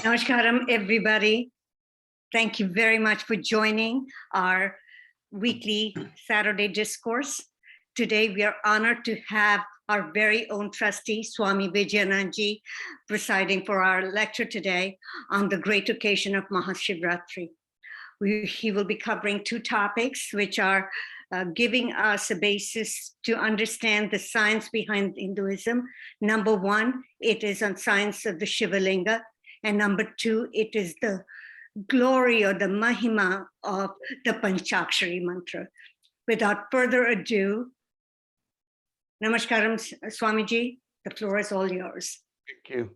Namaskaram, everybody. Thank you very much for joining our weekly Saturday discourse. Today, we are honored to have our very own trustee, Swami Vijayananda, presiding for our lecture today on the great occasion of Maha Shivaratri. He will be covering two topics, which are giving us a basis to understand the science behind Hinduism. Number one, it is on science of the Shiva Linga. And number two, it is the glory or the Mahima of the Panchakshari mantra. Without further ado, Namaskaram, Swamiji, the floor is all yours. Thank you.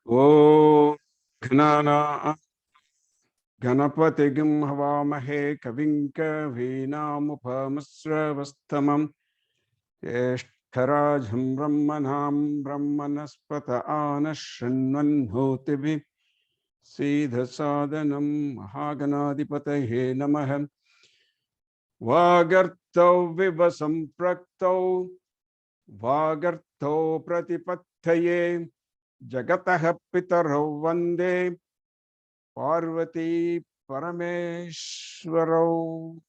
Oh, Ganapatigam Havamahe Kavinka Vinamupamasravastamam Yeshtarajam Brahmanam Brahmanaspata Anashranvan Hotibi Siddhasadanam Mahaganadipatahe Namaham Vagartau Vivasam Praktau Vagartau Pratipattaye Jagataha Pitarau Vande Parvati Parameshwarau.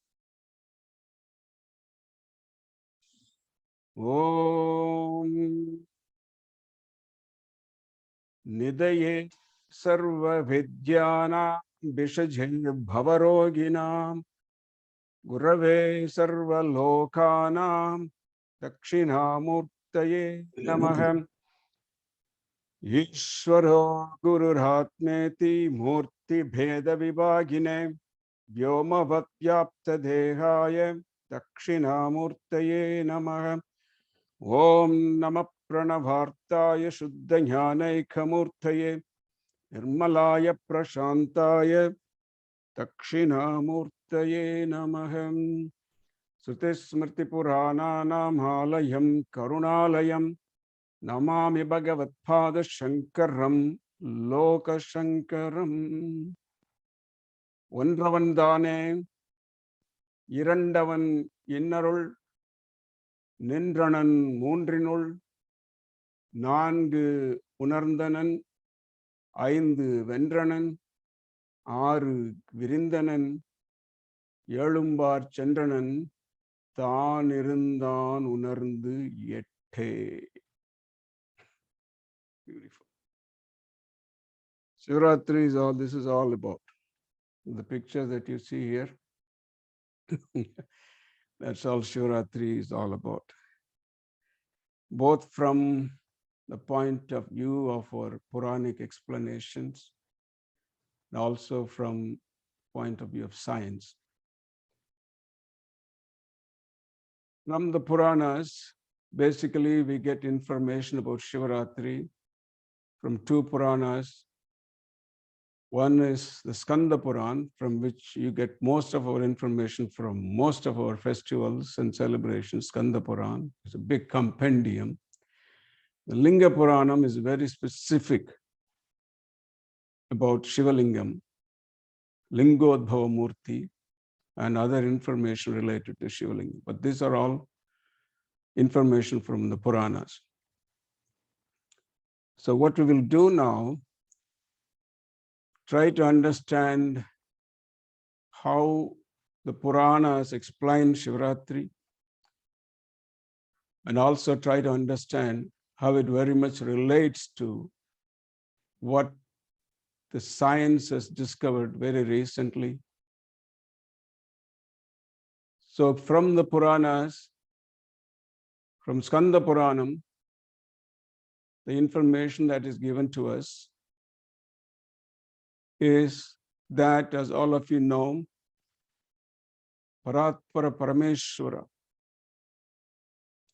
Om Nidaye Sarva Vidyana Bishajaya Bhavarogina Gurave Sarva Lokana Dakshinamurtaye Namaham Ishvaro Gururatmeti Murti Bheda Vibhagine Vyoma Vatyapta Dehaya Dakshinamurtaye Namaha Om Namah Pranavartaya Shuddhanyanaikhamurtaye Nirmalaya Prashantaya Dakshinamurtaye Namaham Sutismrti Purananam Alayam Karunalayam Namami Bhagavat Pada Shankaram Loka Shankaram Onravandane Irandavan Innarul Nindranan Mundrinul Nangu Unarndanan Aindu Vendranan Aru Virindanan Yelumbar Chandranan Than Irindan Unarndu Yette. Beautiful. Shivaratri is all this is all about. The picture that you see here, that's all Shivaratri is all about. Both from the point of view of our Puranic explanations, and also from point of view of science. From the Puranas, basically we get information about Shivaratri from two Puranas. One is the Skanda Puran, from which you get most of our information from most of our festivals and celebrations. Skanda Puran is a big compendium. The Linga Puranam is very specific about Shivalingam, Lingodbhava Murti, and other information related to Shivalingam. But these are all information from the Puranas. So what we will do now, try to understand how the Puranas explain Shivaratri, and also try to understand how it very much relates to what the science has discovered very recently. So from the Puranas, from Skanda Puranam, the information that is given to us is that, as all of you know, Paratpara Parameshwara,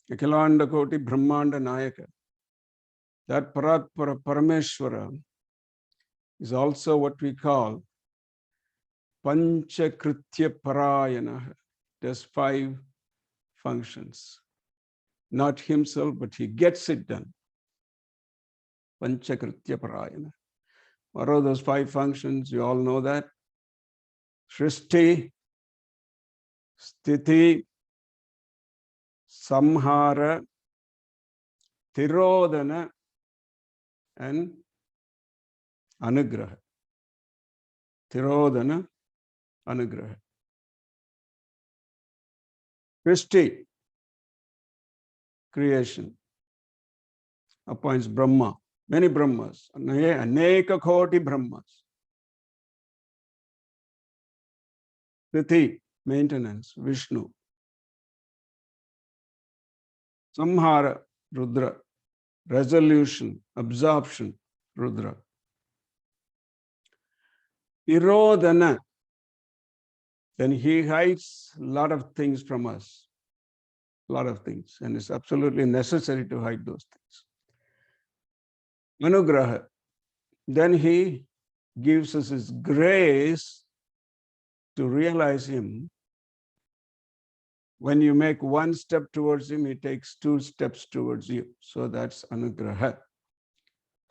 Akhilanda Koti Brahmanda Nayaka, that Paratpara Parameshwara is also what we call Panchakritya Parayana. There's 5 functions. Not himself, but he gets it done. Panchakritya Parayana. What are those 5 functions? You all know that. Shrishti, Sthiti, Samhara, Tirodhana, and anugraha. Tirodhana, anugraha. Kristi, creation, appoints Brahma, many Brahmas, aneka koti Brahmas. Kriti, maintenance, Vishnu. Samhara, Rudra. Resolution, absorption, Rudra. Tirodhana, then he hides a lot of things from us, a lot of things, and it's absolutely necessary to hide those things. Anugraha, then he gives us his grace to realize him. When you make one step towards him, he takes 2 steps towards you. So that's anugraha.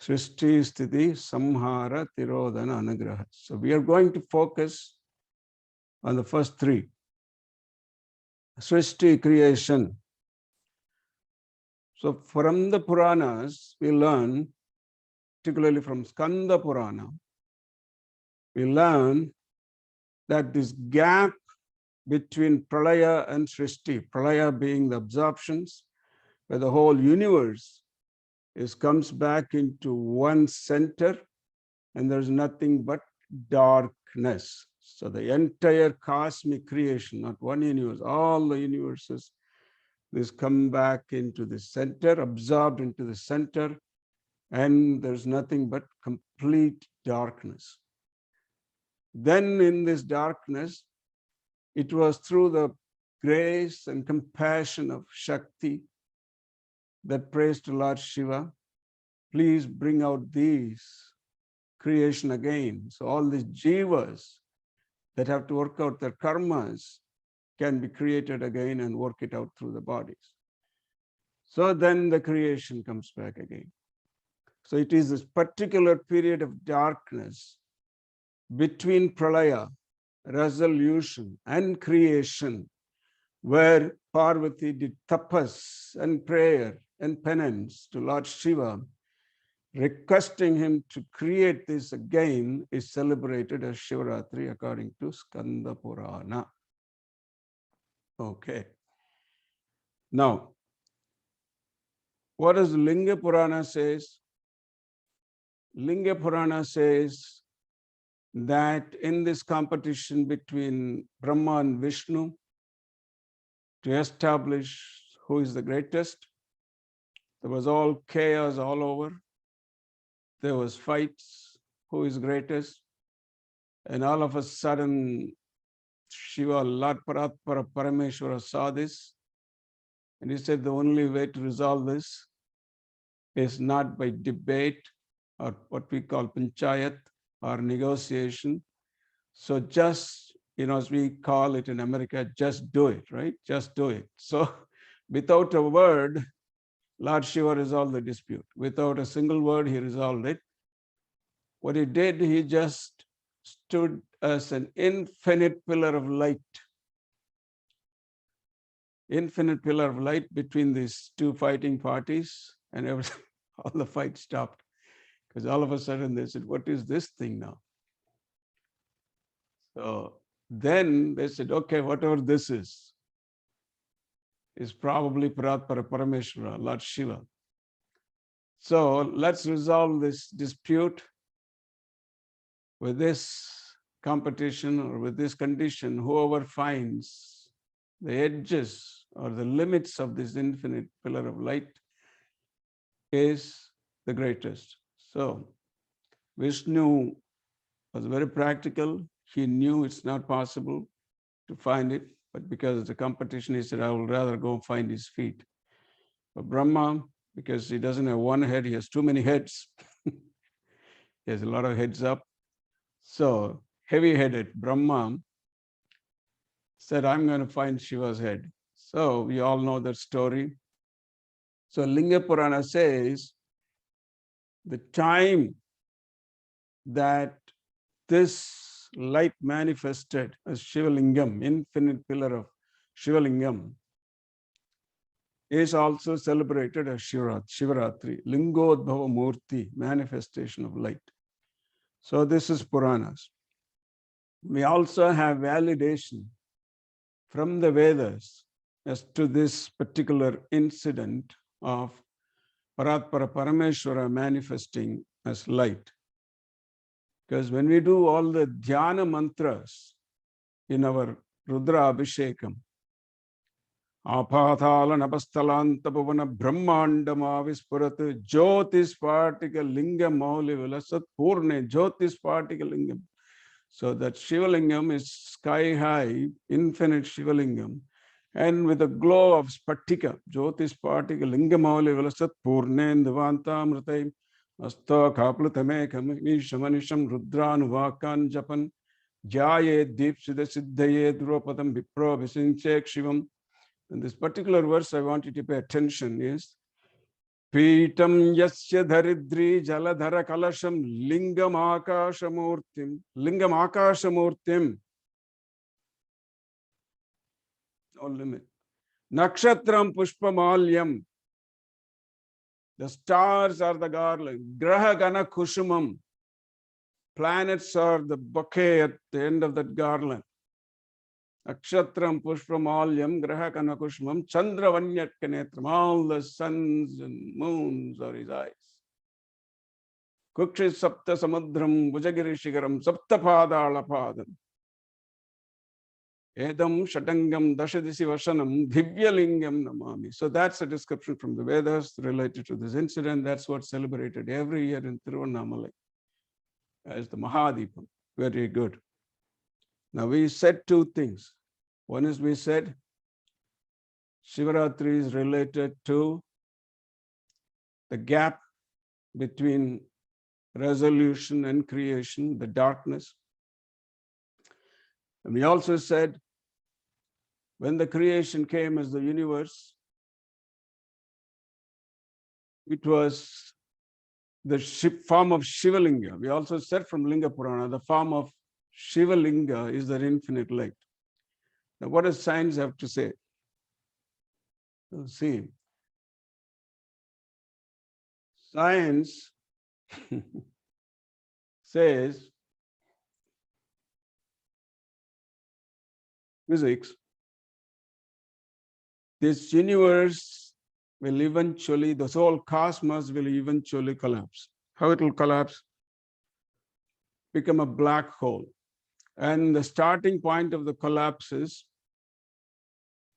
Srishti, Sthiti, Samhara, Tirodhana, Anugraha. So we are going to focus on the first 3. Srishti, creation. So from the Puranas, we learn, particularly from Skanda Purana, we learn that this gap between Pralaya and Srishti, Pralaya being the absorptions, where the whole universe comes back into one center, and there's nothing but darkness. So the entire cosmic creation, not one universe, all the universes, this come back into the center, absorbed into the center, and there's nothing but complete darkness. Then in this darkness, it was through the grace and compassion of Shakti that prays to Lord Shiva, please bring out these creation again. So all these jivas that have to work out their karmas can be created again and work it out through the bodies. So then the creation comes back again. So it is this particular period of darkness between pralaya, resolution, and creation, where Parvati did tapas and prayer and penance to Lord Shiva, requesting him to create this again, is celebrated as Shivaratri according to Skanda Purana. Okay. Now, what does Linga Purana says? Linga Purana says that in this competition between Brahma and Vishnu, to establish who is the greatest, there was all chaos all over. There was fights, who is greatest. And all of a sudden, Shiva, Lord Paratpara Parameshwara saw this. And he said the only way to resolve this is not by debate or what we call panchayat or negotiation. So just, as we call it in America, just do it, right? Just do it. So without a word, Lord Shiva resolved the dispute. Without a single word, he resolved it. What he did, he just stood as an infinite pillar of light. Infinite pillar of light between these 2 fighting parties, and all the fight stopped. Because all of a sudden they said, what is this thing now? So then they said, okay, whatever this is probably Paratpara Parameshwara, Lord Shiva. So let's resolve this dispute with this competition or with this condition. Whoever finds the edges or the limits of this infinite pillar of light is the greatest. So Vishnu was very practical. He knew it's not possible to find it, but because it's a competition, he said, I will rather go find his feet. But Brahma, because he doesn't have one head, he has too many heads. He has a lot of heads up. So heavy-headed Brahma said, I'm going to find Shiva's head. So we all know that story. So Linga Purana says the time that this light manifested as Shivalingam, infinite pillar of Shivalingam, is also celebrated as Shivaratri, Lingodbhava Murti, manifestation of light. So this is Puranas. We also have validation from the Vedas as to this particular incident of Paratpara Parameshwara manifesting as light. Because when we do all the dhyana mantras in our Rudra Abhishekam, Apathala Napastalanta Pavana Brahmandama Vispurat Jyotis Partika Linga Mauli Vilasat Purne Jyotis Partika Lingam. So that Shivalingam is sky high, infinite Shivalingam, and with a glow of Spatika, Jyotis Partika Linga Mauli Vilasat Purne Divanta Mrtai Asta Kaplatame Shamanisham Rudran Vakan Japan Jaye Deep Siddha Siddhaye Drupadam Vipro Visinchek Shivam. And this particular verse I want you to pay attention is Pitam Yasya Dharidri Jaladhara Kalasham Lingam Akashamurtim. Lingam Akashamurtim. No limit. Nakshatram Pushpamalyam. The stars are the garland. Graha Gana Kushumam. Planets are the bouquet at the end of that garland. Akshatram Pushpamalyam Graha Gana Kushumam Chandra Vanyat Kanetram. All the suns and moons are his eyes. Kukshit Sapta Samudram Bhujagiri Shigaram Sapta Padala Padam. Edam Shatangam Dashadisi Vasanam Divyalingam Namami. So that's a description from the Vedas related to this incident. That's what's celebrated every year in Tiruvannamalai as the Mahadipam. Very good. Now we said two things. One is we said Shivaratri is related to the gap between resolution and creation, the darkness. And we also said when the creation came as the universe, it was the form of Shivalinga. We also said from Linga Purana, the form of Shivalinga is the infinite light. Now, what does science have to say? We'll see. Science says physics, this universe will eventually, the whole cosmos will eventually collapse. How it will collapse? Become a black hole. And the starting point of the collapse is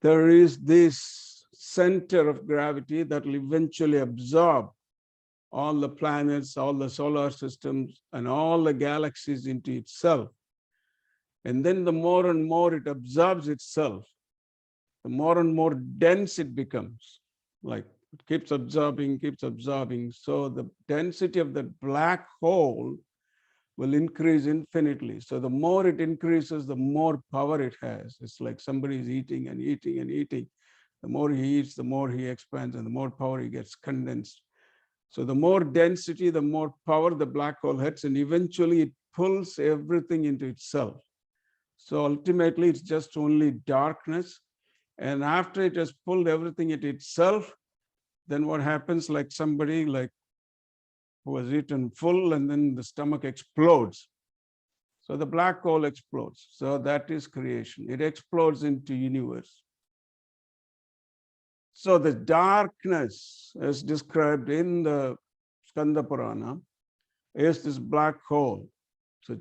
there is this center of gravity that will eventually absorb all the planets, all the solar systems, and all the galaxies into itself. And then the more and more it absorbs itself, the more and more dense it becomes. Like it keeps absorbing, keeps absorbing. So the density of that black hole will increase infinitely. So the more it increases, the more power it has. It's like somebody is eating and eating and eating. The more he eats, the more he expands, and the more power he gets condensed. So the more density, the more power the black hole has, and eventually it pulls everything into itself. So ultimately, it's just only darkness. And after it has pulled everything into itself, then what happens, like somebody like who has eaten full and then the stomach explodes. So the black hole explodes. So that is creation. It explodes into universe. So the darkness as described in the Skanda Purana is this black hole. So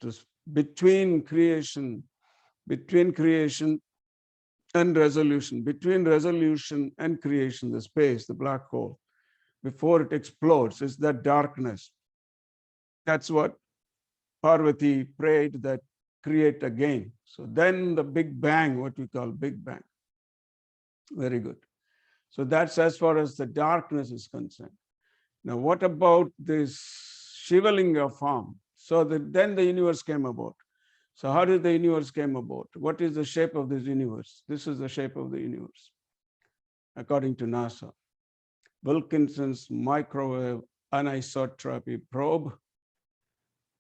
this between creation and resolution, between resolution and creation, the space, the black hole, before it explodes, is that darkness. That's what Parvati prayed, that create again. So then the Big Bang, what we call Big Bang. Very good. So that's as far as the darkness is concerned. Now, what about this Shivalinga form? So then the universe came about. So how did the universe came about? What is the shape of this universe? This is the shape of the universe, according to NASA. Wilkinson's microwave anisotropy probe,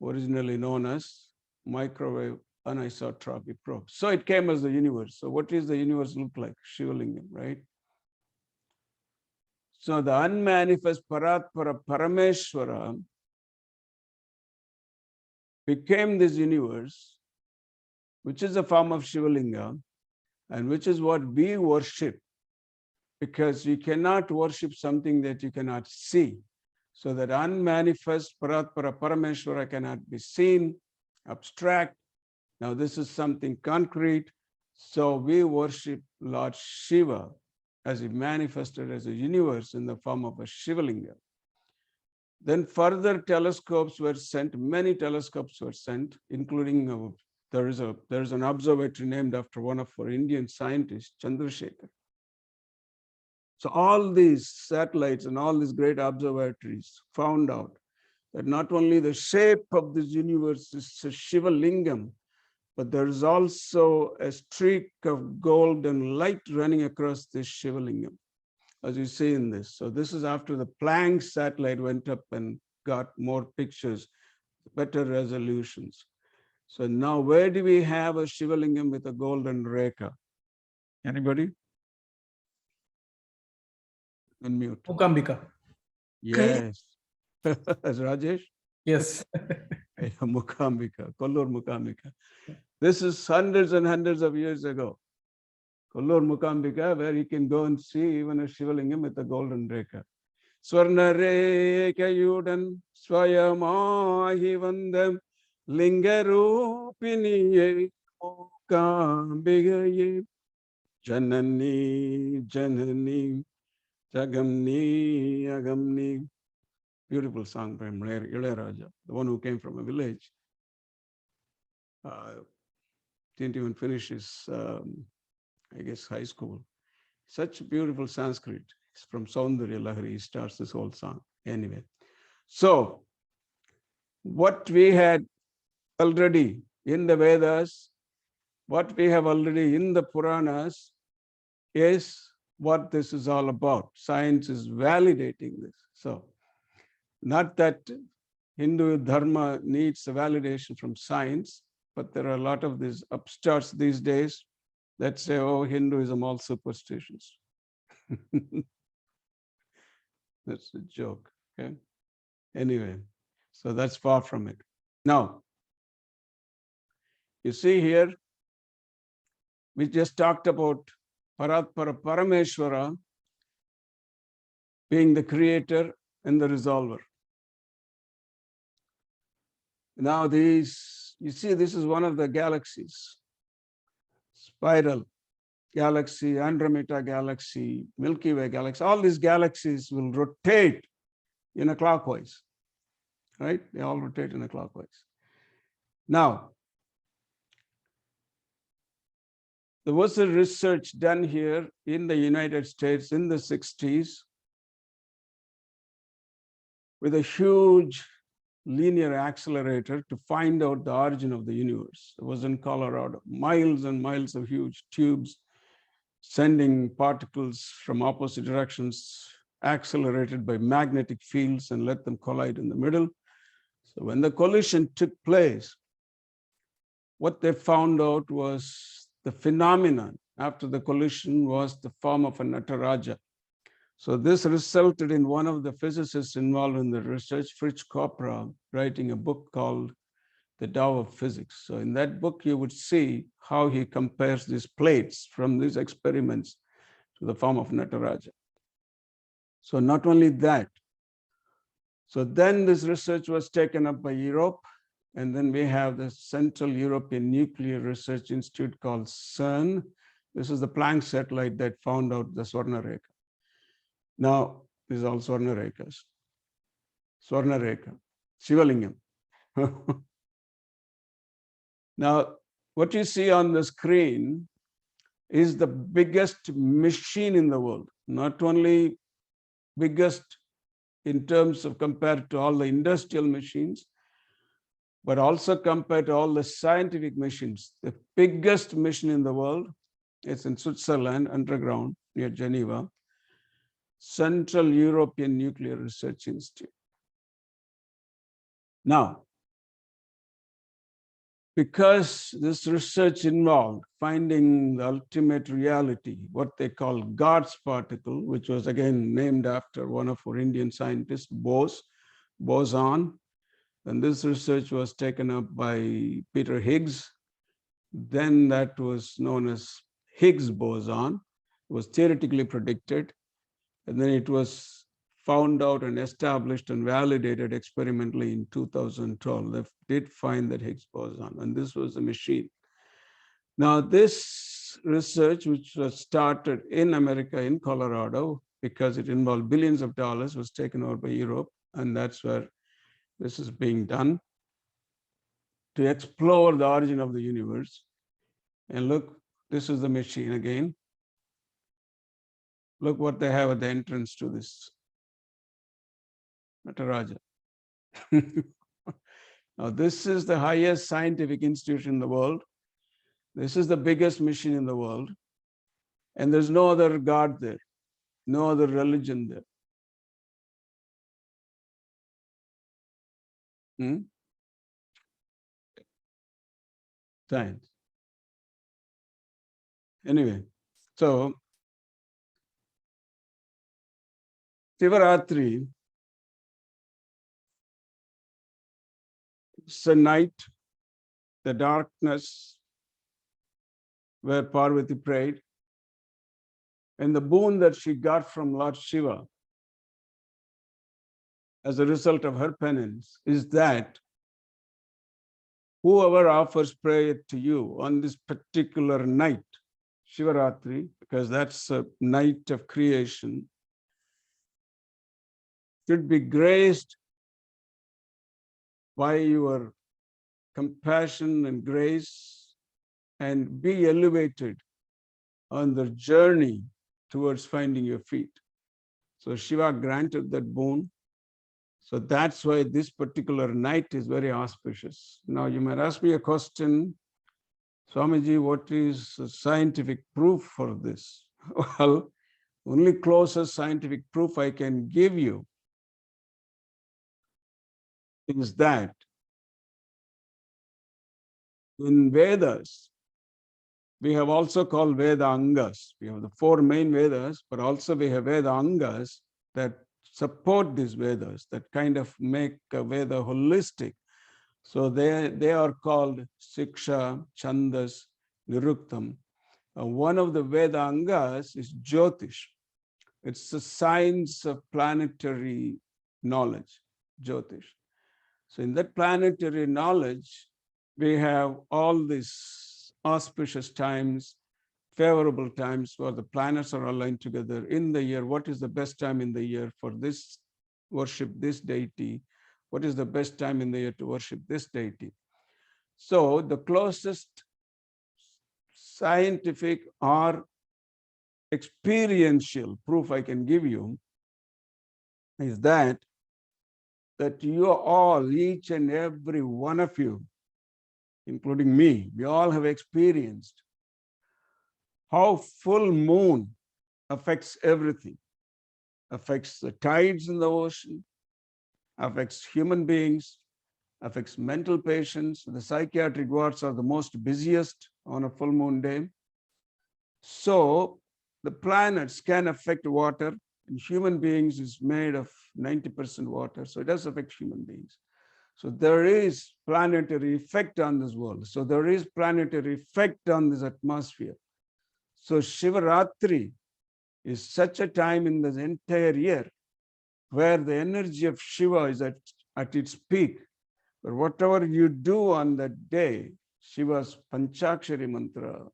originally known as microwave anisotropy probe. So it came as the universe. So what does the universe look like? Shivalingam, right? So the unmanifest Paratpara Parameshwara became this universe, which is a form of Shivalinga, and which is what we worship, because you cannot worship something that you cannot see. So that unmanifest Paratpara Parameshwara cannot be seen, abstract. Now this is something concrete. So we worship Lord Shiva as he manifested as a universe in the form of a Shivalinga. Then further telescopes were sent, many telescopes were sent, including there is an observatory named after one of our Indian scientists, Chandrasekhar. So all these satellites and all these great observatories found out that not only the shape of this universe is a Shiva Lingam, but there is also a streak of golden light running across this Shiva Lingam, as you see in this. So this is after the Planck satellite went up and got more pictures, better resolutions. So now where do we have a Shiva Lingam with a golden rekha? Anybody? Unmute. Mukambika. Yes. As Rajesh? Yes. Mukambika, Kollur Mukambika. This is hundreds and hundreds of years ago. Kollur Mukambika, where you can go and see even a Shivalingam with a golden rekha. Swarna rekha yudan swayamahi vandam linga rupiniye Mukambika janani janani jagamni agamni. Beautiful song by Ilayaraja, the one who came from a village. Didn't even finish his, I guess, high school. Such beautiful Sanskrit. It's from Saundarya Lahari. He starts this whole song. Anyway, so what we had already in the Vedas, what we have already in the Puranas is what this is all about. Science is validating this. So, not that Hindu Dharma needs a validation from science, but there are a lot of these upstarts these days that say, oh, Hinduism, all superstitions. That's a joke, okay? Anyway, so that's far from it. Now, you see here, we just talked about Paratpara Parameshwara being the creator and the resolver. Now these, you see, this is one of the galaxies. Spiral galaxy, Andromeda galaxy, Milky Way galaxy, all these galaxies will rotate in a clockwise, right? They all rotate in a clockwise. Now, there was a research done here in the United States in the 60s with a huge linear accelerator to find out the origin of the universe. It was in Colorado, miles and miles of huge tubes sending particles from opposite directions, accelerated by magnetic fields, and let them collide in the middle. So when the collision took place, what they found out was the phenomenon after the collision was the form of a Nataraja. So this resulted in one of the physicists involved in the research, Fritz Kopra, writing a book called The Tao of Physics. So in that book, you would see how he compares these plates from these experiments to the form of Nataraja. So not only that, so then this research was taken up by Europe, and then we have the Central European Nuclear Research Institute called CERN. This is the Planck satellite that found out the Swarna Rekha. Now, these are all Swarna Rekhas. Swarna Rekha, Shivalingam. Now, what you see on the screen is the biggest machine in the world, not only biggest in terms of compared to all the industrial machines, but also compared to all the scientific machines. The biggest machine in the world is in Switzerland, underground, near Geneva, Central European Nuclear Research Institute. Now, because this research involved finding the ultimate reality, what they call God's particle, which was again named after one of our Indian scientists, boson. And this research was taken up by Peter Higgs. Then that was known as Higgs boson. It was theoretically predicted. And then it was found out and established and validated experimentally in 2012. They did find that Higgs boson, and this was a machine. Now, this research, which was started in America, in Colorado, because it involved billions of dollars, was taken over by Europe, and that's where this is being done to explore the origin of the universe. And look, this is the machine again. Look what they have at the entrance to this Nataraja. Now, this is the highest scientific institution in the world. This is the biggest machine in the world. And there's no other God there, no other religion there. Science. Anyway, so Shivaratri, it's a night, the darkness where Parvati prayed, and the boon that she got from Lord Shiva as a result of her penance is that whoever offers prayer to you on this particular night, Shivaratri, because that's a night of creation, should be graced by your compassion and grace and be elevated on the journey towards finding your feet. So Shiva granted that boon. So that's why this particular night is very auspicious. Now you might ask me a question, Swamiji, what is the scientific proof for this? Well, only closest scientific proof I can give you is that in Vedas, we have also called Veda Angas. We have the 4 main Vedas, but also we have Veda Angas that support these Vedas, that kind of make a Veda holistic. So they are called Siksha, Chandas, Niruktam. One of the Veda Angas is Jyotish. It's the science of planetary knowledge, Jyotish. So in that planetary knowledge, we have all these auspicious times, favorable times where the planets are aligned together in the year. What is the best time in the year for this worship, this deity? What is the best time in the year to worship this deity? So the closest scientific or experiential proof I can give you is that you all, each and every one of you, including me, we all have experienced how full moon affects everything, affects the tides in the ocean, affects human beings, affects mental patients. The psychiatric wards are the most busiest on a full moon day. So the planets can affect water, and human beings is made of 90% water, so it does affect human beings. So there is planetary effect on this world. So there is planetary effect on this atmosphere. So Shivaratri is such a time in the entire year where the energy of Shiva is at its peak. But whatever you do on that day, Shiva's Panchakshari mantra,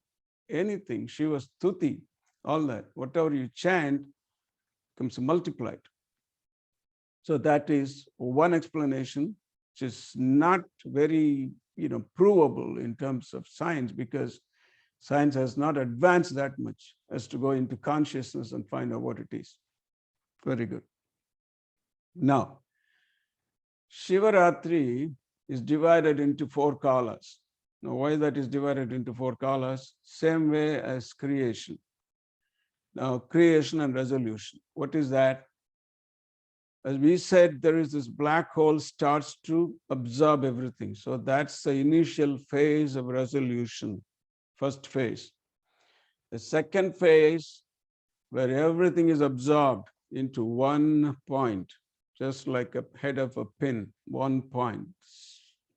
anything, Shiva's Stuti, all that, whatever you chant comes multiplied. So that is one explanation, which is not very, provable in terms of science, because science has not advanced that much as to go into consciousness and find out what it is. Very good. Now, Shivaratri is divided into 4 kalas. Now, why that is divided into 4 kalas? Same way as creation. Now, creation and resolution. What is that? as we said, there is this black hole starts to absorb everything. So that's the initial phase of resolution, first phase. The second phase, where everything is absorbed into one point, just like a head of a pin, one point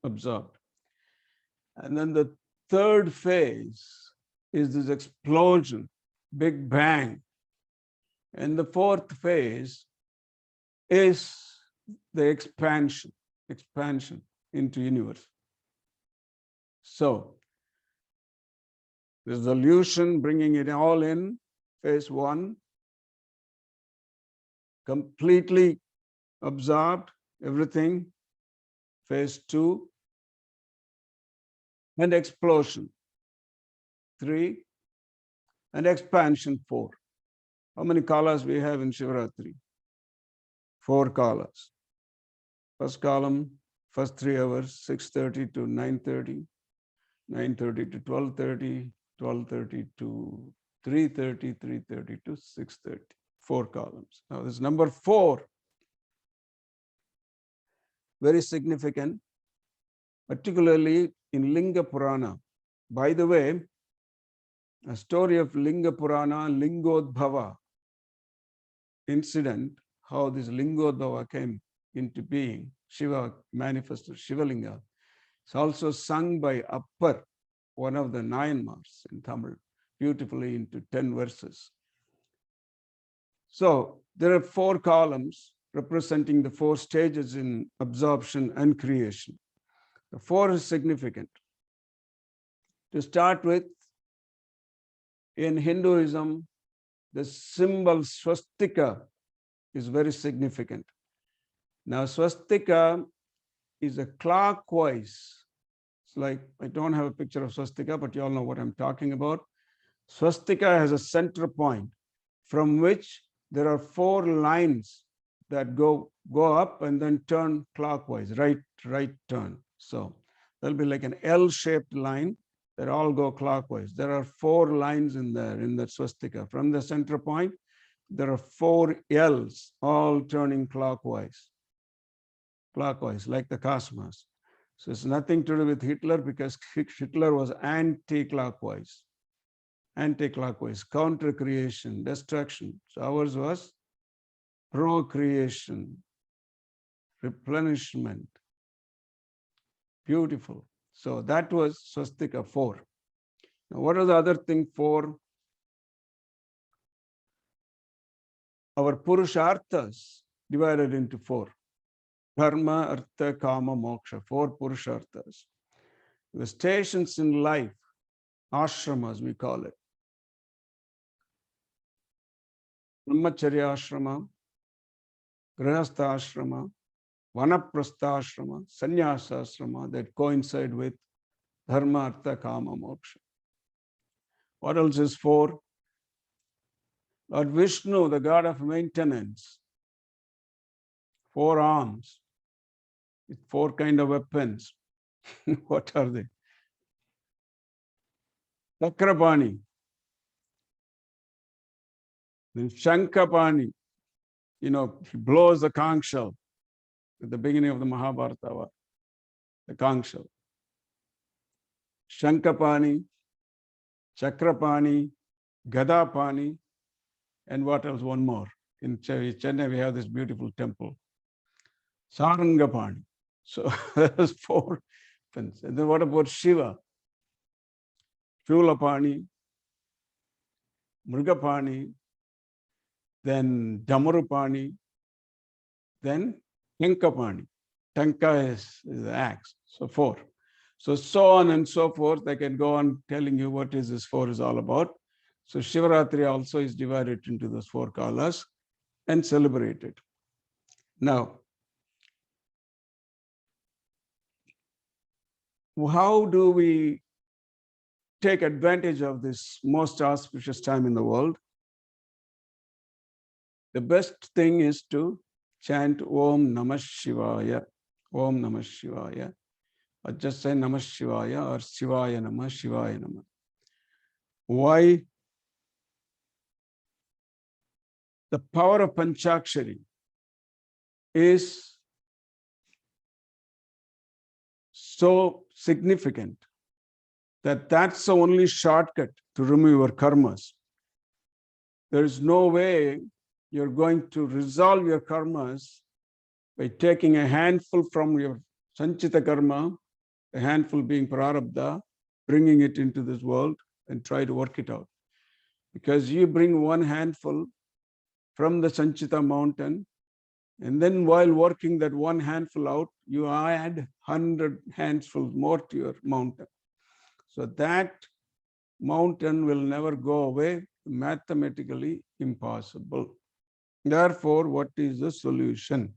absorbed. And then the third phase is this explosion, big bang. And the fourth phase is the expansion into universe. So, resolution, bringing it all in, phase one, completely absorbed, everything, phase two, and explosion, 3, and expansion, 4. How many kalas we have in Shivaratri? 4 kalas. First column, first 3 hours, 6:30 to 9:30, 9:30 to 12:30, 12:30 to 3:30, 3:30 to 6:30. 4 columns. Now this number 4, very significant, particularly in Linga Purana. By the way, a story of Linga Purana, Lingodbhava incident, how this Lingodbhava came into being, Shiva manifested Shivalinga. It's also sung by Appar, one of the Nayanmars in Tamil, beautifully into 10 verses. So there are 4 columns representing the 4 stages in absorption and creation. The 4 is significant. To start with, in Hinduism, the symbol swastika is very significant. Now, swastika is a clockwise. It's like, I don't have a picture of swastika, but you all know what I'm talking about. Swastika has a center point from which there are 4 lines that go up and then turn clockwise, right turn. So there'll be like an L-shaped line that all go clockwise. There are 4 lines in there, in that swastika. From the center point, there are 4 L's, all turning clockwise, like the cosmos. So it's nothing to do with Hitler, because Hitler was anti-clockwise, counter creation, destruction. So ours was procreation, replenishment. Beautiful. So that was swastika 4. Now, what are the other thing 4? Our purusharthas divided into 4. Dharma, artha, kama, moksha, 4 purusharthas. The stations in life, ashramas we call it. Brahmacharya ashrama, grihastha ashrama, vanaprastha ashrama, sannyasa ashrama, that coincide with dharma, artha, kama, moksha. What else is 4? Lord Vishnu, the god of maintenance, 4 arms, with 4 kind of weapons. What are they? Chakrapani, then Shankapani, he blows the conch shell at the beginning of the Mahabharata, the conch shell. Shankapani, Chakrapani, Gadapani, and what else? One more. In Chennai, we have this beautiful temple, Sarangapani. So there's 4 weapons. And then what about Shiva? Shulapani, Mrigapani, then Damarupani, then Tankapani. Tanka is the axe. So 4. So on and so forth. I can go on telling you what is this 4 is all about. So Shivaratri also is divided into those 4 kalas and celebrated. Now, how do we take advantage of this most auspicious time in the world? The best thing is to chant Om Namah Shivaya, Om Namah Shivaya, or just say Namah Shivaya or Shivaya Namah, Shivaya Namah. Why? The power of Panchakshari is so significant that that's the only shortcut to remove your karmas. There is no way you're going to resolve your karmas by taking a handful from your sanchita karma, a handful being prarabdha, bringing it into this world and try to work it out. Because you bring one handful from the sanchita mountain, and then while working that one handful out, you add 100 handfuls more to your mountain. So that mountain will never go away, mathematically impossible. Therefore, what is the solution?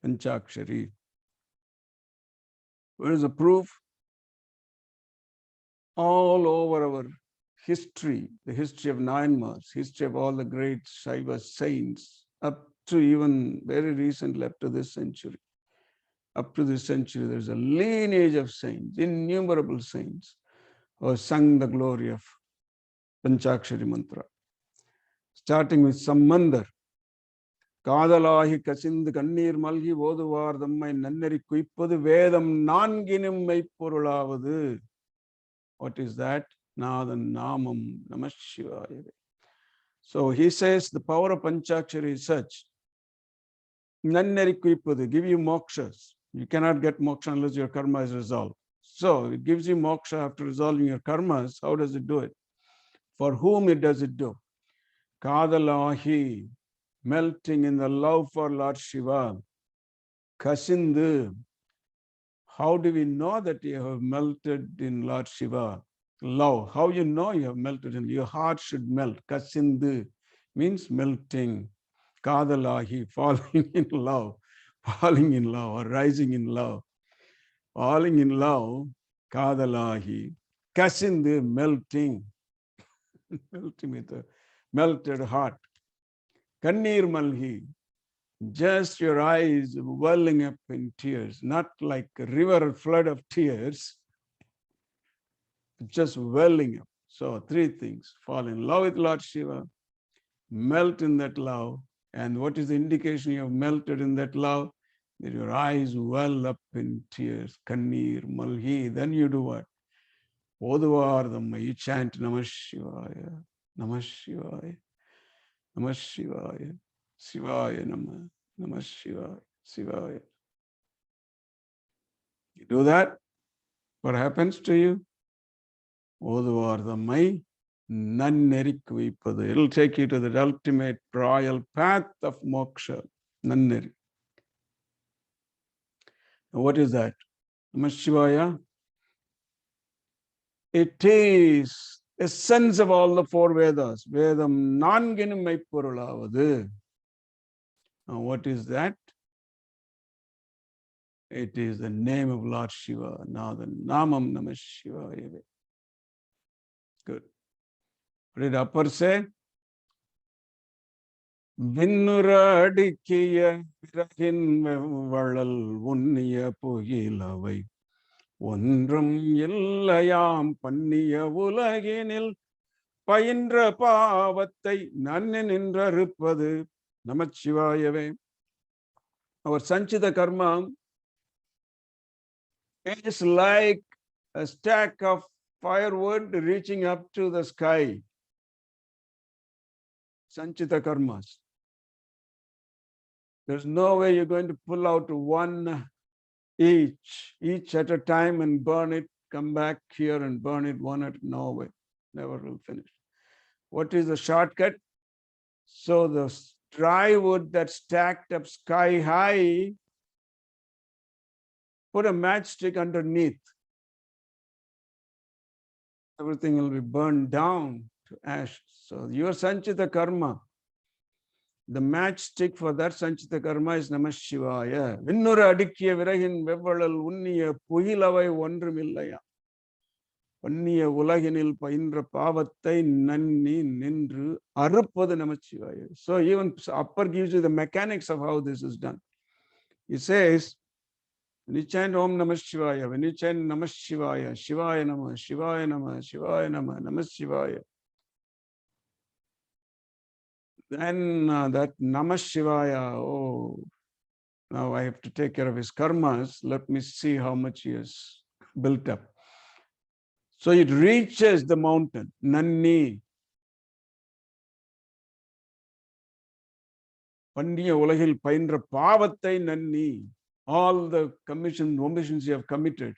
Panchakshari. Where is the proof? All over our history, the history of 9 months, history of all the great Shiva saints, up to even very recently, up to this century. Up to this century, there's a lineage of saints, innumerable saints, who have sung the glory of Panchakshari mantra. Starting with Sammandar. Kadalahi kasindu kannir malgi voduvar dammai nanneri kuippadu vedam nanginum meipporulavathu. What is that? Nadan namam namah shivaya. So he says the power of Panchakshari is such. Nanneri kuippadu, give you mokshas. You cannot get moksha unless your karma is resolved. So it gives you moksha after resolving your karmas. How does it do it? For whom it does it do? Kadalahi, melting in the love for Lord Shiva. Kasindu, how do we know that you have melted in Lord Shiva? Love, how you know you have melted in, your heart should melt. Kasindu means melting. Kadalahi, falling in love, or rising in love. Falling in love, kadalahi. Kasindu, melting. Melting with a melted heart. Kannir malhi, just your eyes welling up in tears, not like a river or flood of tears, just welling up. So 3 things: fall in love with Lord Shiva, melt in that love, and what is the indication you have melted in that love? That your eyes well up in tears, kannir malhi. Then you do what? Oduvardhamma, you chant Namah Shivaya, Namah Shivaya, Namah Shivaya, Shivaya Namah, Namah Shivaya, Shivaya. You do that, what happens to you? Oduvardhamma nanneri kuippadu. It'll take you to the ultimate royal path of moksha, nanneri. What is that? Namah Shivaya. It is essence of all the 4 Vedas. Vedam nanginum meipporulavathu. Now, what is that? It is the name of Lord Shiva. Now the Namam Namah Shivaya. Good. What did Upper say? Vinnuradikiya virahin valal vunniya pugilavai. Ondrum illayam panniya ulaginil payindra pavattai nannin indrarupadu. Namah Shivayave. Our Sanchita karma is like a stack of firewood reaching up to the sky. Sanchita karmas. There's no way you're going to pull out one each at a time and burn it, come back here and burn it one at no way. Never will finish. What is the shortcut? So the dry wood that's stacked up sky high, put a matchstick underneath. Everything will be burned down to ash. So your Sanchita karma, the matchstick for that Sanchita karma is Namah Shivaya. Vinnura adikkiya virahin vevvalal unniya puhilavai ondrumillaya. Panniya ulaginil paindra pavattai nanni nindru aruppadu Namah Shivaya. So even Upper gives you the mechanics of how this is done. He says, when you chant Om Namah Shivaya, when you chant Namah Shivaya, Shivaya Namah, Shivaya Namah, Shivaya Namah, Namah Shivaya. Then that Namah Shivaya, oh, now I have to take care of his karmas. Let me see how much he has built up. So it reaches the mountain, Nanni. Pandiya Ulahil Paindra Pavatai Nanni. All the omissions you have committed,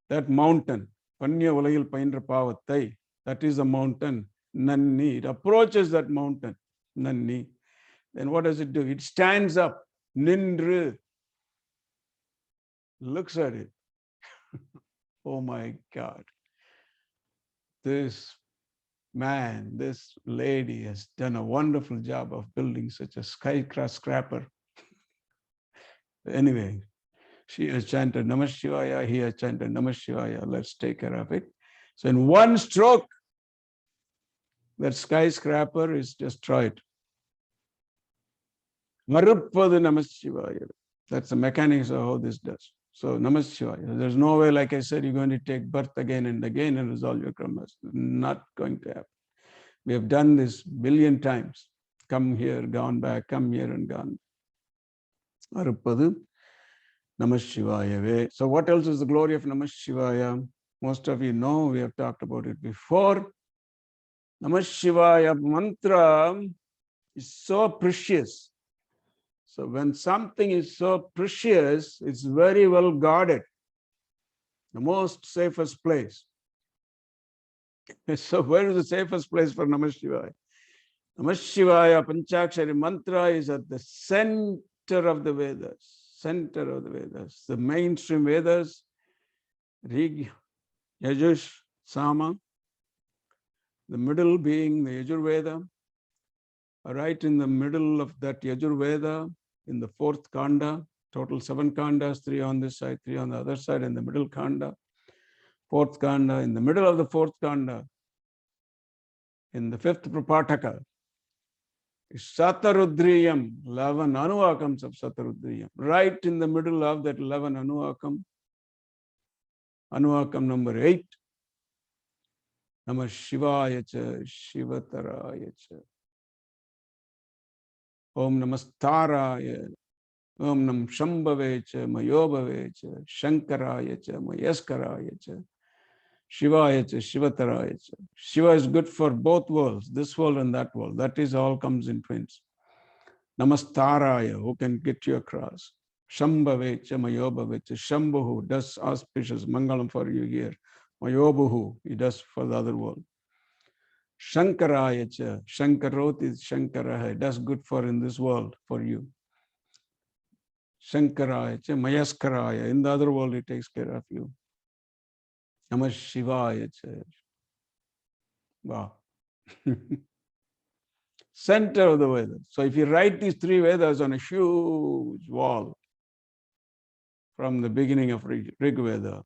that mountain, Panya Ulahil Paindra Pavatai, that is the mountain, Nanni. It approaches that mountain, Nanni. Then what does it do? It stands up, Nindru, looks at it. Oh my God. This man, this lady has done a wonderful job of building such a skyscraper. Anyway, she has chanted Namah Shivaya, he has chanted Namah Shivaya, let's take care of it. So in one stroke, that skyscraper is destroyed. Maruppadu Namah Shivaya. That's the mechanics of how this does. So Namah Shivaya. There's no way, like I said, you're going to take birth again and resolve your karmas. Not going to happen. We have done this billion times. Come here, gone back, come here and gone. Maruppadu Namah Shivaya. So what else is the glory of Namah Shivaya? Most of you know, we have talked about it before. Namah Shivaya mantra is so precious. So when something is so precious, it's very well guarded. The most safest place. So where is the safest place for Namah Shivaya? Namah Shivaya Panchakshari mantra is at the center of the Vedas. Center of the Vedas. The mainstream Vedas, Rig, Yajush, Sama. The middle being the Yajurveda. Right in the middle of that Yajurveda, in the fourth kanda, total 7 kandas, 3 on this side, 3 on the other side, in the middle kanda, fourth kanda, in the middle of the fourth kanda, in the fifth prapataka, is Satarudriyam, 11 anuakams of Satarudriyam. Right in the middle of that 11 anuakam, anuakam number 8, Namah Shivaya cha, Shivataraya cha. Om Namastaraya, Om Nam Shambhave cha, Mayobhave cha, Shankaraya cha, Mayaskaraya cha, Shivaya cha, Shivataraya cha. Shiva is good for both worlds, this world and that world. That is all comes in twins. Namastaraya, who can get you across. Shambhave cha, Mayobhave cha. Shambhu, who does auspicious Mangalam for you here. Mayobhu, he does for the other world. Shankaraya cha, Shankarot is Shankara, does good for in this world for you. Shankaraya cha, Mayaskaraya, in the other world he takes care of you. Namah Shivaya cha. Wow. Center of the Vedas. So if you write these 3 Vedas on a huge wall, from the beginning of Rig Veda,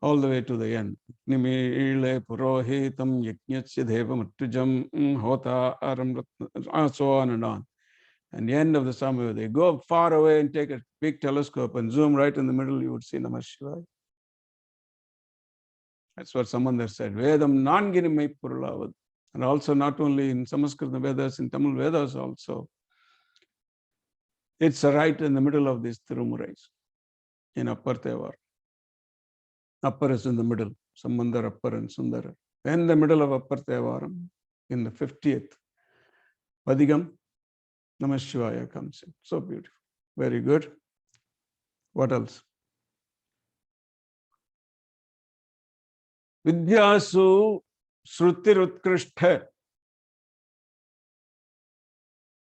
all the way to the end. Nimile purohitam yajñasya devam attujam hota aram, so on and on. And the end of the Samaveda, they go far away and take a big telescope and zoom right in the middle, you would see Namah Shivaya. That's what Samandar said. Vedam nanginimai purulavad. And also not only in Sanskrit Vedas, in Tamil Vedas also. It's right in the middle of these Tirumurais in Appar Tevar. Appar is in the middle, Samandar, Appar and Sundara. In the middle of Appar Tevaram, in the 50th Padigam, Namah Shivaya comes in. So beautiful. Very good. What else? Vidyasu Shrutirutkrishta.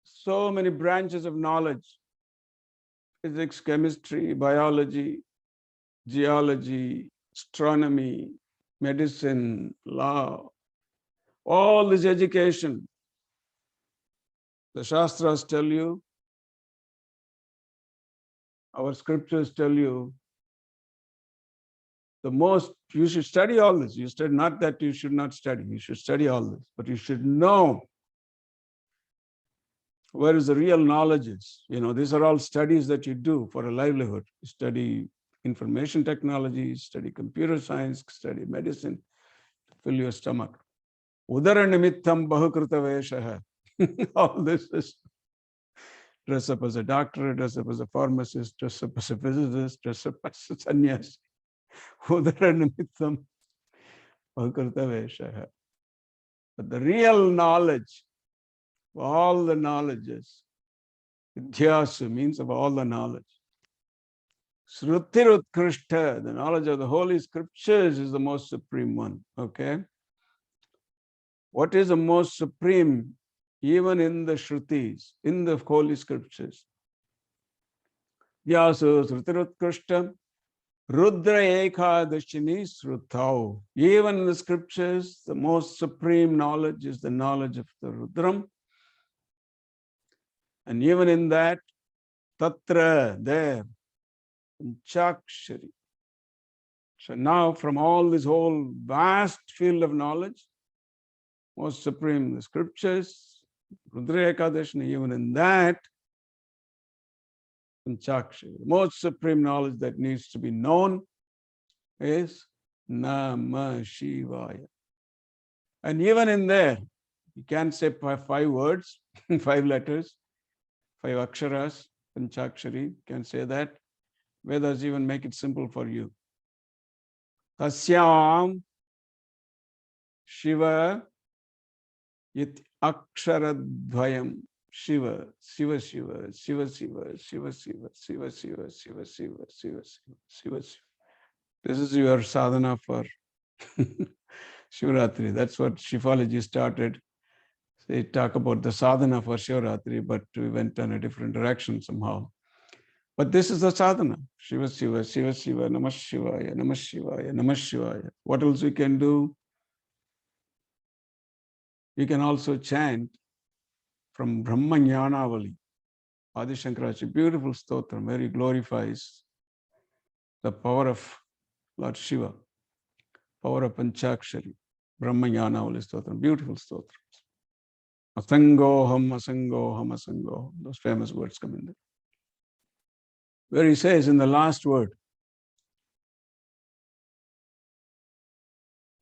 So many branches of knowledge. Physics, chemistry, biology, geology, astronomy, medicine, law, all this education. The Shastras tell you, our scriptures tell you, the most, you should study all this. You study, not that you should not study, you should study all this, but you should know where is the real knowledge is. You know, these are all studies that you do for a livelihood. You study information technology, study computer science, study medicine, fill your stomach. Udara nimittam bahukrita veshaha. All this is dress up as a doctor, dress up as a pharmacist, dress up as a physicist, dress up as a sannyasi. Udara nimittam pakrita veshaha. But the real knowledge, all the knowledges, Vidyasu means of all the knowledge. Shrutir Utkrishta, the knowledge of the Holy Scriptures is the most supreme one. Okay? What is the most supreme, even in the Shrutis, in the Holy Scriptures? Vyasu Shrutir Utkrishta, Rudra Ekadashini Srutau. Even in the Scriptures, the most supreme knowledge is the knowledge of the Rudram. And even in that, Tatra, there, Panchakshari. So now from all this whole vast field of knowledge, most supreme the Scriptures, Rudra Ekadashini, even in that, Panchakshari. The most supreme knowledge that needs to be known is Namah Shivaya. And even in there, you can't say 5 words, 5 letters, 5 aksharas, Panchakshari, can say that. Vedas even make it simple for you. Tasyam Shiva Yit Aksharadvayam Shiva, Shiva, Shiva, Shiva, Shiva, Shiva, Shiva, Shiva, Shiva, Shiva, Shiva, Shiva, Shiva, Shiva. This is your sadhana for Shivaratri. That's what Shifology started. They talk about the sadhana for Shivaratri, but we went on a different direction somehow. But this is the sadhana. Shiva, Shiva, Shiva, Shiva, Namah Shivaya, Namah Shivaya, Namah Shivaya. What else we can do? You can also chant from Brahma Jnanavali. Adi Shankaracharya, beautiful stotra, where he glorifies the power of Lord Shiva, power of Panchakshari, Brahma Jnanavali stotra, beautiful stotra. Asangoham, asangoham, asangoham. Those famous words come in there. Where he says in the last word,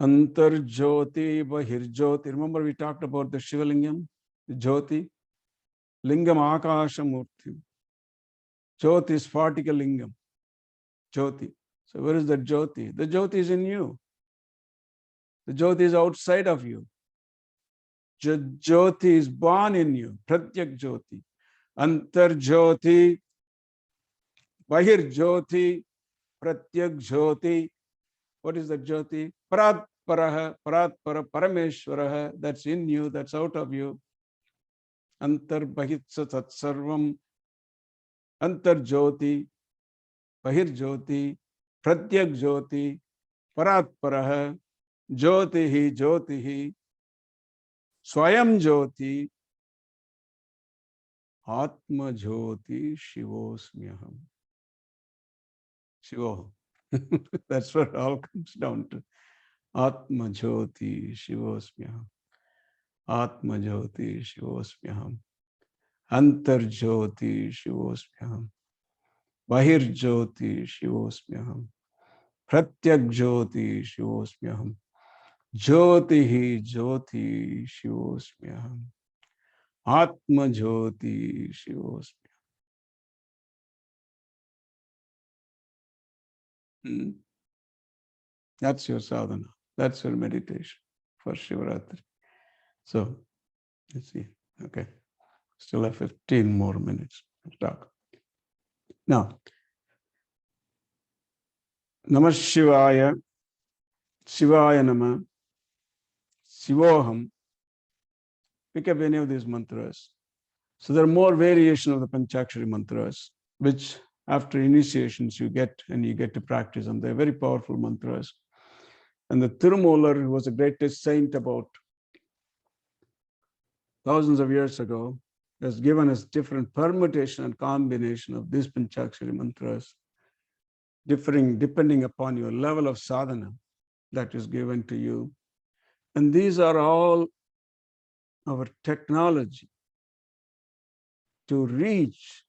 Antarjyoti Bahirjyoti. Remember we talked about the Shivalingam, the Jyoti, Lingam Akashamurti. Jyoti is Phatika Lingam, Jyoti. So where is the Jyoti? The Jyoti is in you. The Jyoti is outside of you. Jyoti is born in you, Pratyak Jyoti. Antarjyoti, Bahirjyoti, Pratyak Jyoti. What is the Jyoti? Parat Paraha, Parat Para, Parameshwaraha, that's in you, that's out of you. Antar Bahitsa Tatsarvam, Antar Jyoti, Bahir Jyoti, Pratyak Jyoti, Parat Paraha, Jyotihi, Jyotihi, Swayam Jyoti, Atma Jyoti, Shivosmyaham. Shivoham. That's what it all comes down to. Atma Jyoti Shivosmyaham. Atma Jyoti Shivosmyaham. Antar Jyoti Shivosmyaham. Bahir Jyoti Shivosmyaham. Pratyak Jyoti Shivosmyaham. Jyotihi Jyoti Shivosmyaham. Atma Jyoti Shivosmyaham. That's your sadhana. That's your meditation for Shivaratri. So, let's see. Okay. Still have 15 more minutes to talk. Now, Namah Shivaya, Shivaya Namah, Sivoham. Pick up any of these mantras. So there are more variations of the Panchakshari mantras, which after initiations you get and you get to practice them. They're very powerful mantras. And the Tirumalar, who was the greatest saint about thousands of years ago, has given us different permutation and combination of these Panchakshari mantras, differing depending upon your level of sadhana that is given to you. And these are all our technology to reach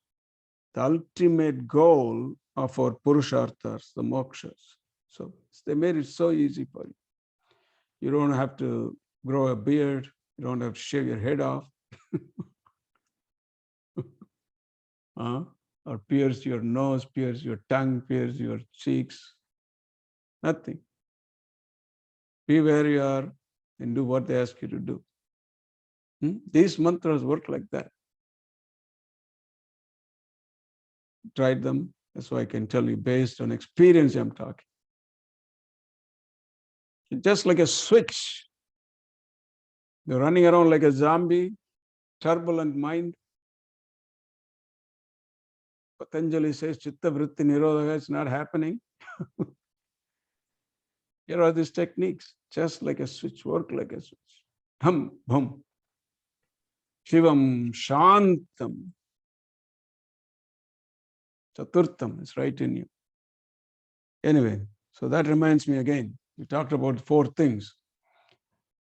the ultimate goal of our purusharthas, the mokshas. So they made it so easy for you. You don't have to grow a beard. You don't have to shave your head off. Or pierce your nose, pierce your tongue, pierce your cheeks. Nothing. Be where you are and do what they ask you to do. These mantras work like that. Tried them, so I can tell you based on experience I'm talking. Just like a switch. You're running around like a zombie, turbulent mind. Patanjali says, Chitta Vritti Nirodha, it's not happening. Here are these techniques, just like a switch, work like a switch. Hum, bhum. Shivam, Shantam. Chaturtham is right in you. Anyway, so that reminds me again. We talked about 4 things.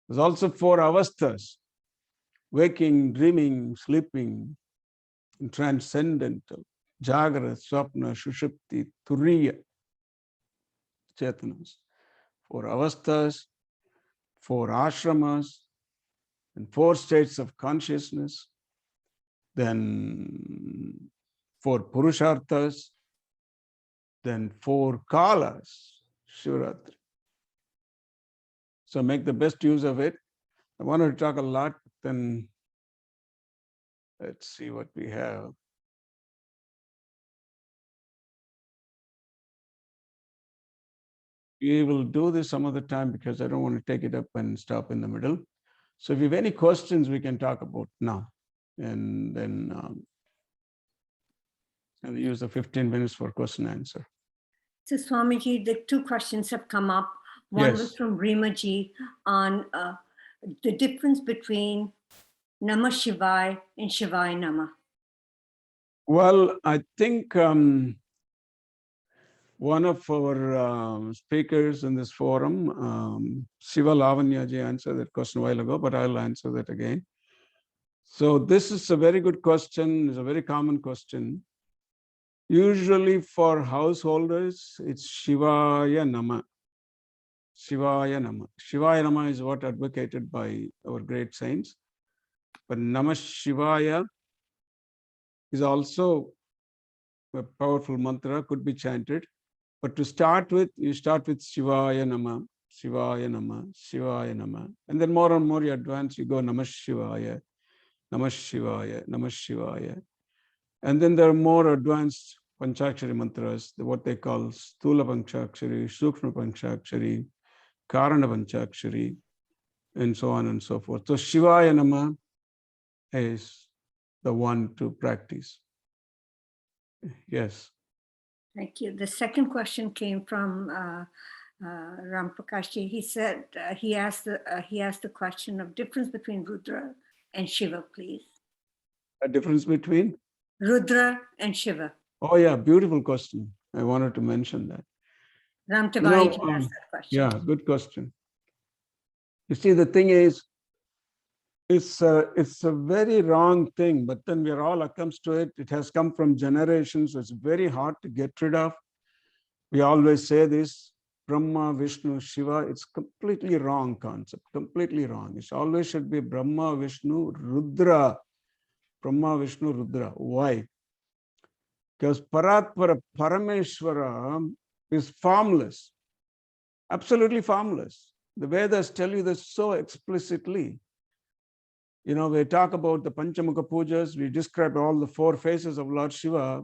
There's also 4 avasthas: waking, dreaming, sleeping, and transcendental. Jagara, Swapna, Shushupti, Turiya, Chetanas. 4 avasthas, 4 ashramas, and 4 states of consciousness. Then 4 purusharthas, then 4 kalas, Shivaratri. So make the best use of it. I wanted to talk a lot, then let's see what we have. We will do this some other time because I don't want to take it up and stop in the middle. So if you have any questions, we can talk about now. And then I'll use the 15 minutes for question and answer. So Swamiji, the 2 questions have come up. One was from Rimaji on the difference between Namah Shivaya and Shivaya Namah. Well, I think one of our speakers in this forum, Siva Lavanyaji, answered that question a while ago, but I'll answer that again. So this is a very good question. It's a very common question. Usually for householders, it's Shivaya Nama. Shivaya Nama. Shivaya Nama is what advocated by our great saints. But Namah Shivaya is also a powerful mantra, could be chanted. But to start with, you start with Shivaya Nama, Shivaya Nama, Shivaya Nama. And then more and more you advance, you go Namah Shivaya, Namah Shivaya, Namah Shivaya. And then there are more advanced Panchakshari mantras, what they call Stula Panchakshari, Sukshma Panchakshari, Karana Panchakshari, and so on and so forth. So Shivaya Nama is the one to practice. Yes. Thank you. The second question came from Ram Prakashji. He said he asked the question of difference between Rudra and Shiva, please. A difference between Rudra and Shiva. Oh yeah, beautiful question. I wanted to mention that. Ram Tavaiji asked that question. Yeah, good question. You see, the thing is, it's a very wrong thing, but then we're all accustomed to it. It has come from generations, so it's very hard to get rid of. We always say this, Brahma, Vishnu, Shiva. It's completely wrong concept, completely wrong. It always should be Brahma, Vishnu, Rudra. Brahma, Vishnu, Rudra. Why? Because Paratpara, Parameshwara is formless, absolutely formless. The Vedas tell you this so explicitly. You know, we talk about the Panchamukha Pujas, we describe all the 4 faces of Lord Shiva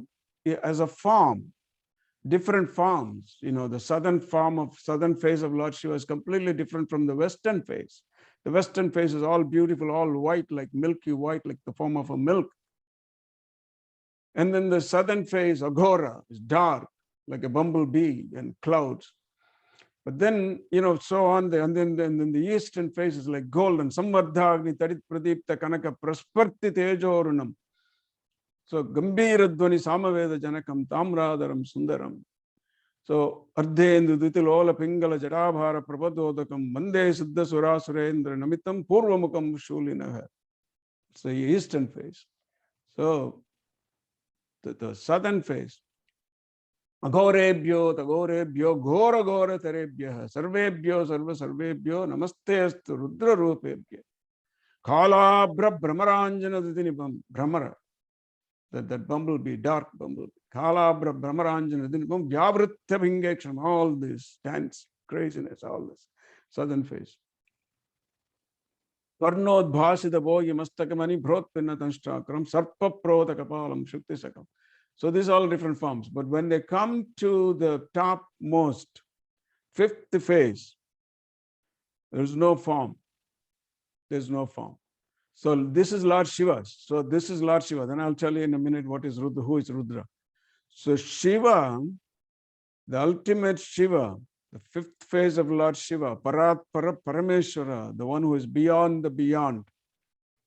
as a form, different forms. You know, the southern face of Lord Shiva is completely different from the western face. The western face is all beautiful, all white, like milky white, like the form of a milk. And then the southern face, Aghora, is dark, like a bumblebee and clouds. But then, you know, so on, and then the eastern face is like golden. Samvardhagni Tadit Pradipta Kanaka Prasparti Tejorunam. So Gambhira Dvani Samaveda Janakam Tamradaram Sundaram. So Ardhendu Dutilola Pingala Jadabhara Prabododakam Mande Siddha Surasurendra Namitam Purvamukam Shulinaha. It's the eastern face. So the southern face. Aghorebhyo, Tagorebhyo, Ghora Ghora Tarebhya, Sarvebhyo, Sarva Sarvebhyo, Namaste Astu Rudra Rupebhya. Kalabra Brahmaranjana Dinibam, Brahmara, that bumblebee, dark bumblebee. Kalabra Brahmaranjana Dinibam, Vyavritta Bhingeksham, all this dance, craziness, all this. Southern face. Karnodbhasida Bogi Mastakamani Brot Pinnatanshtakram, Sarpa Prota Kapalam, Shuktisakam. So these are all different forms. But when they come to the topmost, fifth phase, there's no form. There's no form. So this is Lord Shiva. So this is Lord Shiva. Then I'll tell you in a minute what is Rudra, who is Rudra. So Shiva, the ultimate Shiva, the fifth phase of Lord Shiva, Parat Para Parameshwara, the one who is beyond the beyond,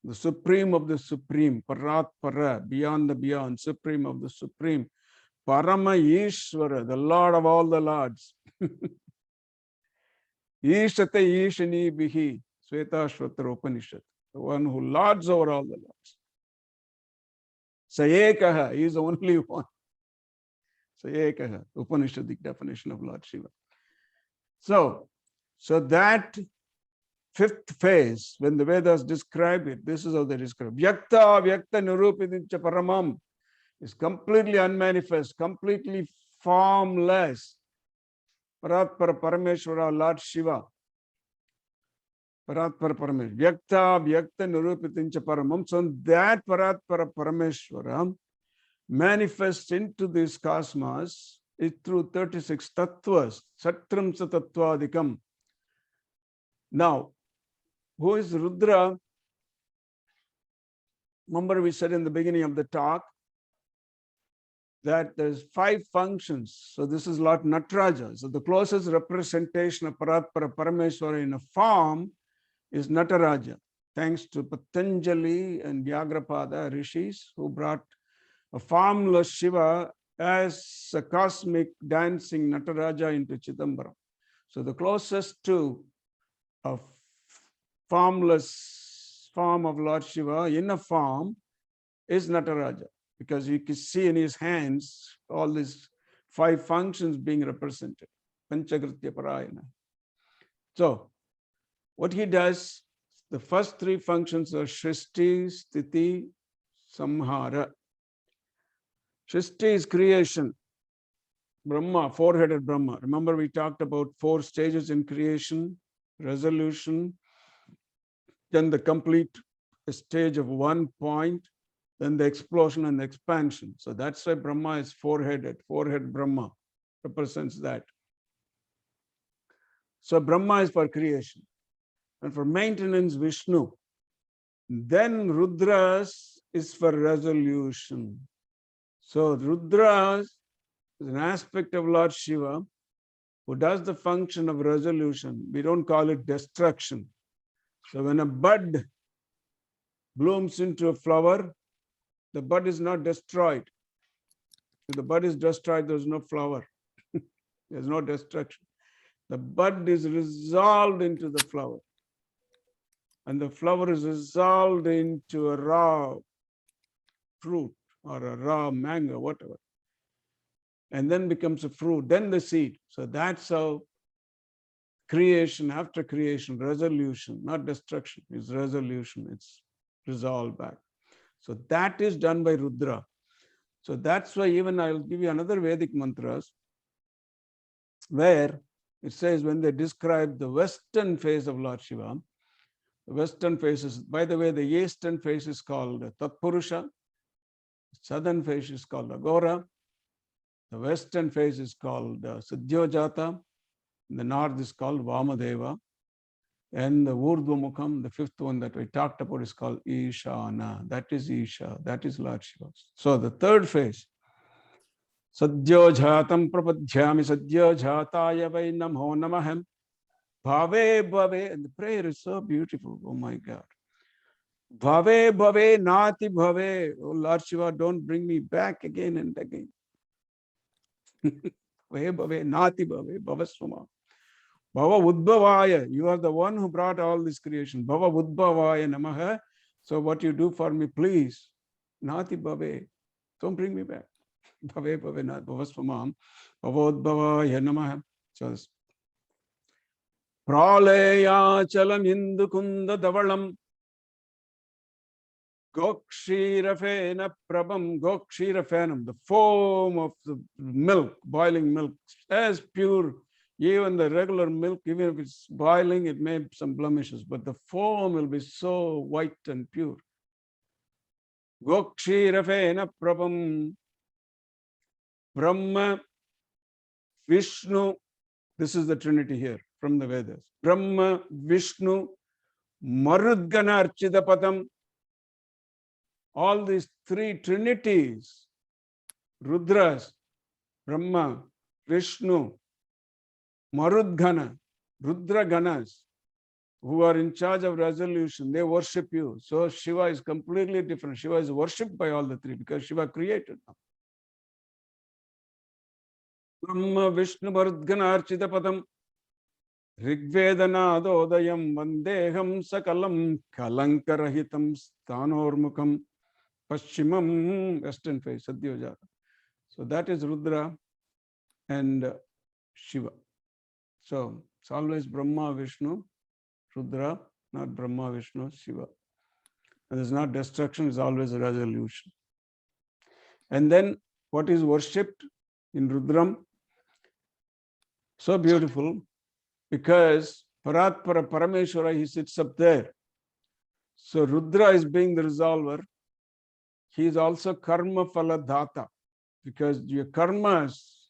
the supreme of the supreme, Parat Para, beyond the beyond, supreme of the supreme, Parama Ishvara, the Lord of all the Lords. Ishate Ishani Bihi, Svetashvatra Upanishad, the one who lords over all the lords. Sayekaha, he is the only one. Sayekaha, Upanishadic definition of Lord Shiva. So that fifth phase, when the Vedas describe it, this is how they describe. Vyakta, Vyakta Nirupidincha Paramam is completely unmanifest, completely formless. Parat Para Parameshwara, Lord Shiva. Parat Para Parameshwara. Vyakta, Vyakta Nirupitincha Paramam. So that Parat Para Parameshwara manifests into this cosmos is through 36 tattvas, Satramsa Tattvadikam. Now, who is Rudra? Remember we said in the beginning of the talk that there's 5 functions. So this is Lord Nataraja. So the closest representation of Parat Para Parameshwara in a form is Nataraja. Thanks to Patanjali and Vyagrapada rishis who brought a formless Shiva as a cosmic dancing Nataraja into Chidambaram. So the closest to a formless form of Lord Shiva in a form is Nataraja, because you can see in his hands all these 5 functions being represented. Panchakritya Parayana. So what he does, the first 3 functions are Shristi, Sthiti, Samhara. Shristi is creation. Brahma, 4-headed Brahma. Remember we talked about 4 stages in creation, resolution, then the complete stage of 1 point, then the explosion and the expansion. So that's why Brahma is 4-headed. 4-head Brahma represents that. So Brahma is for creation. And for maintenance, Vishnu. Then Rudras is for resolution. So Rudras is an aspect of Lord Shiva who does the function of resolution. We don't call it destruction. So when a bud blooms into a flower, the bud is not destroyed. If the bud is destroyed, there's no flower. There's no destruction. The bud is resolved into the flower. And the flower is resolved into a raw fruit or a raw mango, whatever. And then becomes a fruit, then the seed. So that's how creation, after creation, resolution, not destruction, is resolution. It's resolved back. So that is done by Rudra. So that's why even I'll give you another Vedic mantras where it says when they describe the western face of Lord Shiva, the western face is, by the way, the eastern face is called Tatpurusha, southern face is called Agora, the western face is called Siddhyojata, the north is called Vamadeva, and the Urdhvamukham, the 5th one that we talked about, is called Ishana. That is Isha, that is Lord Shiva. So the 3rd phase, Sadyojhatam prapadhyami Sadyojhataya vai namo namaham bhave bhave. And the prayer is so beautiful. Oh my God. Bhave bhave nati bhave. Oh Lord Shiva, don't bring me back again and again. Bhave bhave nati bhave bhavasvama. Bhava Udbhavaya, you are the one who brought all this creation. Bhava Udbhavaya Namaha. So what you do for me, please, Nati Bhave, don't bring me back. Bhave Bhave Nati Bhavasvamam. Bhava Udbhavaya Namaha. So Pralaya Chalam Indukunda Davalam Gokshirafena prabham, gokshirafenam, the foam of the milk, boiling milk, as pure. Even the regular milk, even if it's boiling, it may have some blemishes, but the foam will be so white and pure. Gokshirafena prabham, Brahma, Vishnu. This is the Trinity here from the Vedas. Brahma, Vishnu, Marudgana Archidapadam. All these three Trinities, Rudras, Brahma, Vishnu, Marudgana, Rudra Ganas, who are in charge of resolution, they worship you. So Shiva is completely different. Shiva is worshipped by all the three because Shiva created them. Brahma, Vishnu, Marudgana Archidapadam. Rigvedanadodayam vandeham sakalam kalankarahitam sthanormukam paschimam, western face, Sadyojata. So that is Rudra and Shiva. So it's always Brahma, Vishnu, Rudra, not Brahma, Vishnu, Shiva. And there's not destruction, it's always a resolution. And then what is worshipped in Rudram? So beautiful. Because Paratpara Parameshwara, he sits up there. So Rudra is being the resolver. He is also karma phala dhata, because your karmas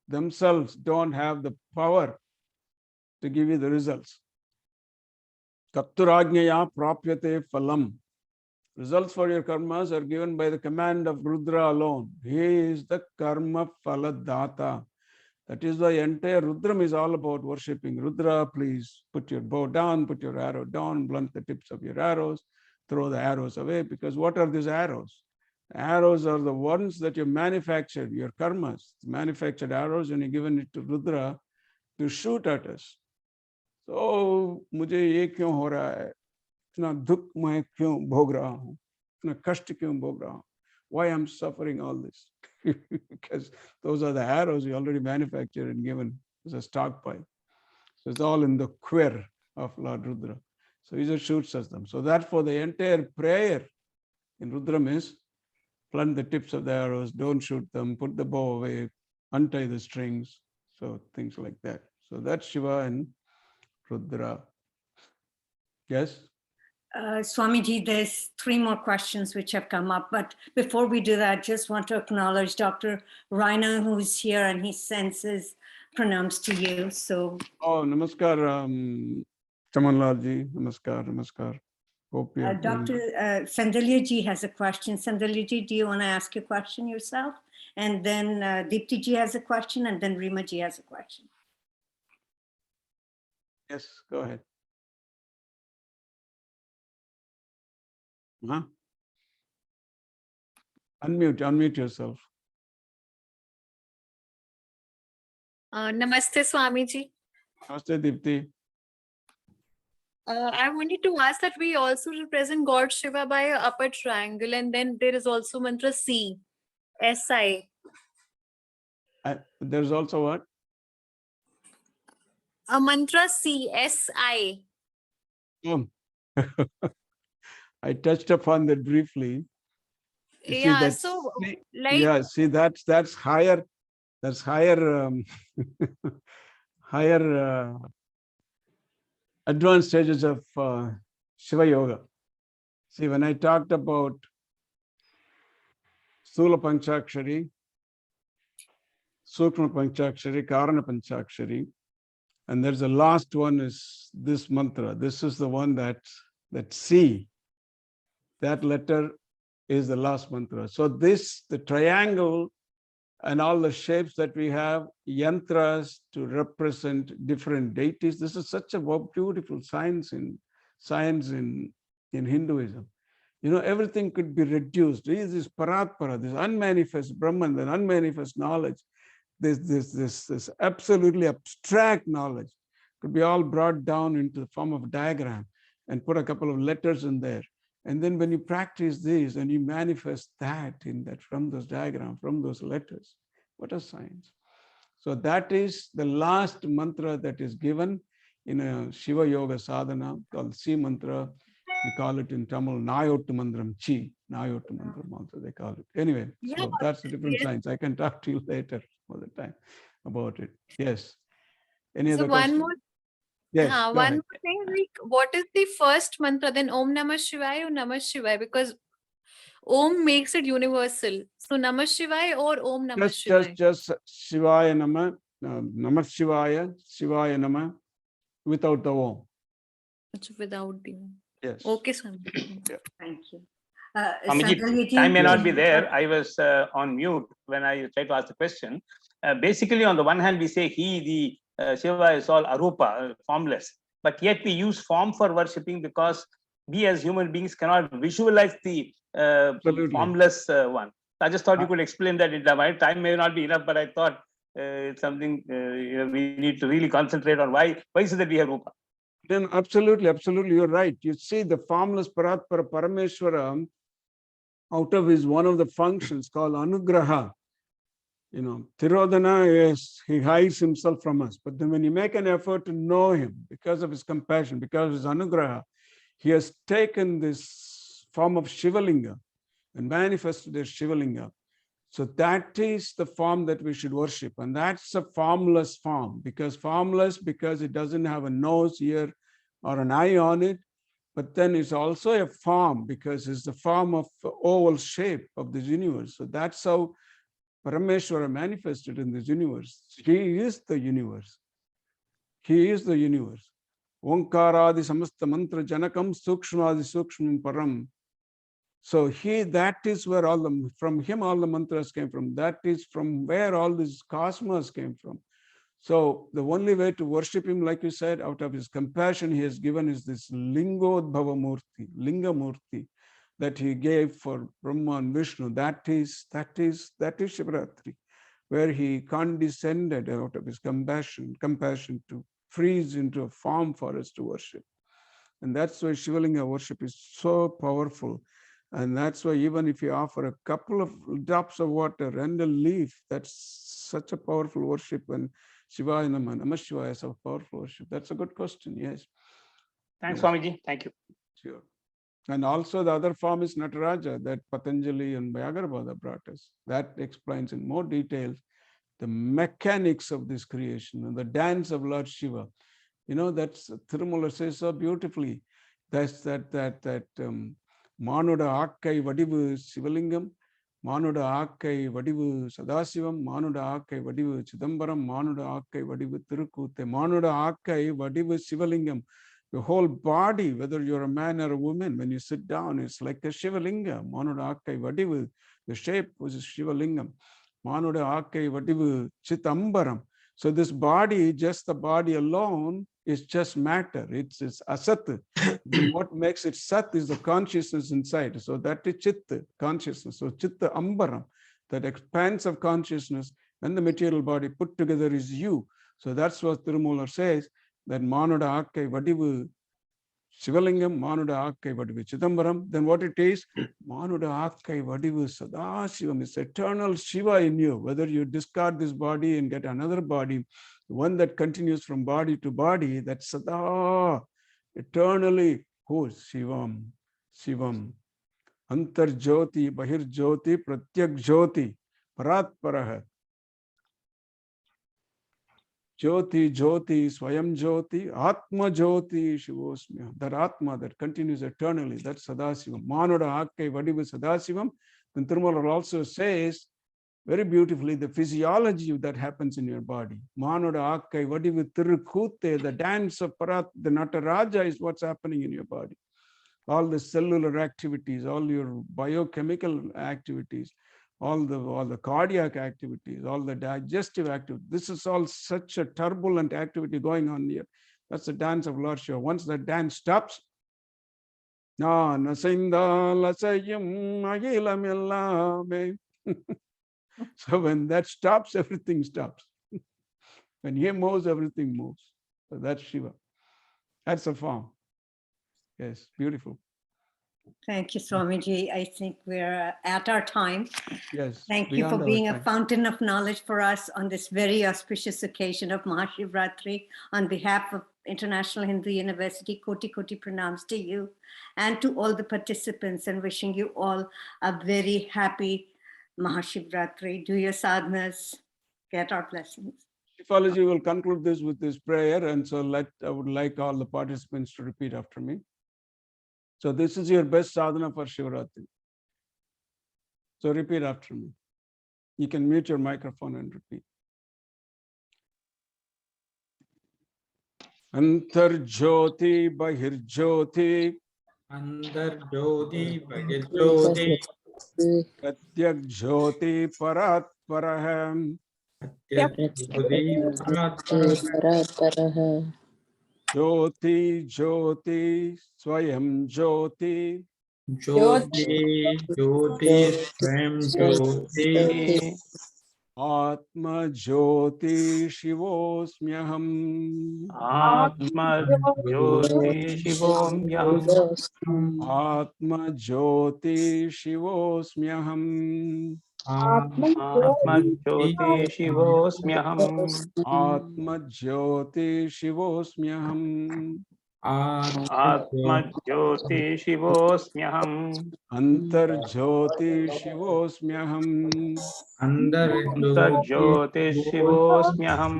themselves don't have the power to give you the results. Kapturajnaya prapyate phalam. Results for your karmas are given by the command of Rudra alone. He is the karma phala dhata. That is why entire Rudram is all about worshipping. Rudra, please put your bow down, put your arrow down, blunt the tips of your arrows, throw the arrows away. Because what are these arrows? The arrows are the ones that you manufactured, your karmas, manufactured arrows, and you're given it to Rudra to shoot at us. So, मुझे ये क्यों हो रहा है? इतना दुख मैं क्यों भोग रहा हूँ? इतना कष्ट क्यों भोग रहा हूँ? Why I'm suffering all this? Because those are the arrows you already manufactured and given as a stockpile. So it's all in the quiver of Lord Rudra. So he just shoots us them. So that for the entire prayer in Rudram is blunt the tips of the arrows, don't shoot them, put the bow away, untie the strings. So things like that. So that's Shiva and Rudra. Yes? Swamiji, there's 3 more questions which have come up. But before we do that, just want to acknowledge Dr. Raina, who's here, and he sends his pranams to you. So, oh, namaskar, Chamanlal ji. Namaskar, namaskar. Hope you're Dr. Sandalya ji has a question. Sandalya ji, do you want to ask a question yourself? And then Deepti ji has a question, and then Rima ji has a question. Yes, go ahead. Huh? Unmute yourself. Namaste, Swamiji. Namaste, Deepti. I wanted to ask that we also represent God Shiva by an upper triangle, and then there is also mantra C, S-I. There's also what? A mantra C, S-I. I touched upon that briefly. You Yeah, see, that's, so see, like yeah, see that's higher. That's higher, higher advanced stages of Shiva Yoga. See, when I talked about Sthula Panchakshari, Sukma Panchakshari, Karana Panchakshari, and there's the last one is this mantra. This is the one that C, that letter is the last mantra. So this, the triangle and all the shapes that we have, yantras to represent different deities. This is such a beautiful science in Hinduism. You know, everything could be reduced. This is paratpara, this unmanifest Brahman, the unmanifest knowledge, this absolutely abstract knowledge could be all brought down into the form of diagram and put a couple of letters in there. And then when you practice this and you manifest that in that from those diagrams, from those letters, what a science. So that is the last mantra that is given in a Shiva Yoga sadhana called C mantra. We call it in Tamil, Nayottumandram Chi. Nayottumandram also they call it. Anyway, Yeah, so that's the different yes. science. I can talk to you later all the time about it. Yes. Any So other one question? more, Yes, go one ahead. more thing, like what is the first mantra? Then Om Namah Shivaya or Namah Shivaya? Because Om makes it universal. So Namah Shivaya or Om Namah Shivaya? Just Shivaya Nama, Namah Shivaya, Shivaya Nama, without the Om. Without the Om. Yes. Okay, Swami. Thank you. Swamiji, Sankaliji, time may not Yes. be there. I was on mute when I tried to ask the question. Basically, on the one hand, we say he, the Shiva is all arupa, formless. But yet we use form for worshipping because we as human beings cannot visualize the Absolutely. formless one. I just thought you Uh, could explain that. My time may not be enough, but I thought it's something we need to really concentrate on. Why is it that we have rupa? Then absolutely, you're right. You see the formless Paratpara Parameshwara, out of his one of the functions called Anugraha. Tirodhana is he hides himself from us. But then when you make an effort to know him because of his compassion, because of his Anugraha, he has taken this form of Shivalinga and manifested as Shivalinga. So that is the form that we should worship. And that's a formless form, because it doesn't have a nose, ear, or an eye on it. But then it's also a form because it's the form of the oval shape of this universe. So that's how Parameshwara manifested in this universe. He is the universe. He is the universe. Omkaradi samasta mantra janakam sukshmadi sukshmam param. So that is where from him all the mantras came from. That is from where all this cosmos came from. So the only way to worship him, like you said, out of his compassion he has given is this Lingodbhava Murti, Linga Murti, that he gave for Brahma and Vishnu. That is Shivaratri, where he condescended out of his compassion to freeze into a form for us to worship. And that's why Shivalinga worship is so powerful. And that's why even if you offer a couple of drops of water and a leaf, that's such a powerful worship. And Shivaya Namah, Namah Shivaya is a powerful worship. That's a good question, yes. Thanks, Yes. Swamiji. Thank you. Sure. And also the other form is Nataraja that Patanjali and Vyagarbhada brought us. That explains in more details the mechanics of this creation and the dance of Lord Shiva. That's Tirumala says so beautifully. That's that Manuda Akkai Vadivu Sivalingam, Manuda Akkai Vadivu Sadasivam, Manuda Akkai Vadivu Chidambaram, Manuda Akkai Vadivu Tirukute, Manuda Akkai Vadivu Sivalingam. Your whole body, whether you're a man or a woman, when you sit down, it's like a Shivalinga. Manuda Akkai Vadivu, the shape was a Shivalingam. Manuda Akkai Vadivu Chitambaram. So this body, just the body alone, is just matter. It's asat. What makes it sat is the consciousness inside. So that is chitta, consciousness. So chitta ambaram, that expanse of consciousness and the material body put together is you. So that's what Tirumala says, that Manuda Akkai Vadivu Shivalingam, Manuda Akkai Vadivu Chidambaram. Then what it is? Manuda Akkai Vadivu Sadasivam. It's eternal Shiva in you. Whether you discard this body and get another body, the one that continues from body to body, that's Sada, eternally. Who's Shivam? Shivam. Antar Jyoti, Bahir Jyoti, Pratyak Jyoti, Paratparaha. Jyoti, Jyoti, Swayam Jyoti, Atma Jyoti, Shivosmya. That Atma that continues eternally, that's Sadasivam. Manuda Akkai Vadivu Sadasivam. Then Tirumala also says very beautifully the physiology that happens in your body. Manuda Akkai Vadivu Tirukute, the dance of Parat, the Nataraja is what's happening in your body. All the cellular activities, all your biochemical activities, all the cardiac activities, all the digestive activities. This is all such a turbulent activity going on here. That's the dance of Lord Shiva. Once that dance stops, so when that stops, everything stops. When he moves, everything moves. So that's Shiva. That's a form. Yes, beautiful. Thank you, Swamiji. I think we're at our time. Yes. Thank you for beyond our being a time. fountain of knowledge for us on this very auspicious occasion of Mahashivaratri. On behalf of International Hindu University, Koti Koti pranams to you and to all the participants, and wishing you all a very happy Mahashivratri. Do your sadhanas, get our blessings. Shifalaji will conclude this with this prayer, and so I would like all the participants to repeat after me. So this is your best sadhana for Shivaratri. So repeat after me. You can mute your microphone and repeat. Antarjyoti Bahirjyoti अंदर ज्योति बहिर ज्योति Pratyak Jyoti Parat Paraham प्रत्यक्ष ज्योति परात्पर Jyoti Jyoti Swayam Jyoti ज्योति ज्योति स्वयं ज्योति Atma Jyoti Shivosmyaham Atma Jyoti Shivomyaham. Atma Jyoti Shivosmyaham Atma Jyoti Shivosmyaham. Atma Jyoti Shivosmyaham Atma Jyoti Shivosmyaham. Antar Jyoti Shivosmyaham अंदर Jyoti Shivosmyaham.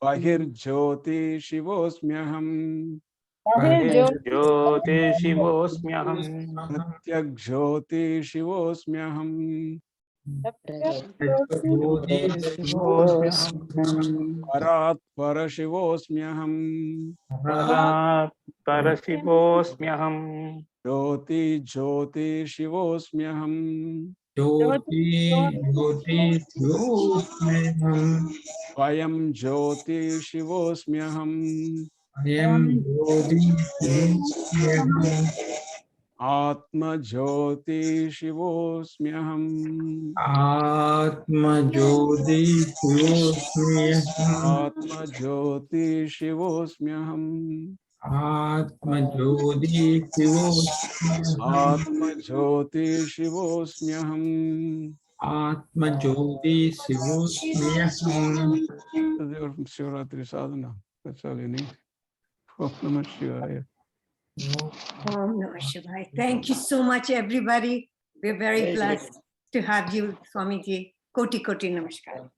Bahir Jyoti Shivosmyaham Jyoti Shivosmyaham. Pratyak Jyoti Shivosmyaham ज्योति Parat Parashivosmyaham Parat Parashivosmyaham. Jyoti Jyoti Shivosmyaham ज्योति ज्योति ज्योतिर्मयम् Swayam Jyoti Shivosmyaham अयं ज्योति ज्योतिर्मयम् Atma Jyoti Shivosmyaham आत्म ज्योति ज्योतिर्मयम् Atma Jyoti Shivosmyaham आत्म ज्योति ज्योतिर्मयम् Atma Jyoti Shivosmyaham. आत्म ज्योति शिवोस्म्यहम् That's your Shivaratri sadhana. That's all you need. Om Namah Shivaya. Om Namah Shivaya. Thank you so much, everybody. We're very blessed to have you, Swamiji. Koti Koti Namaskar.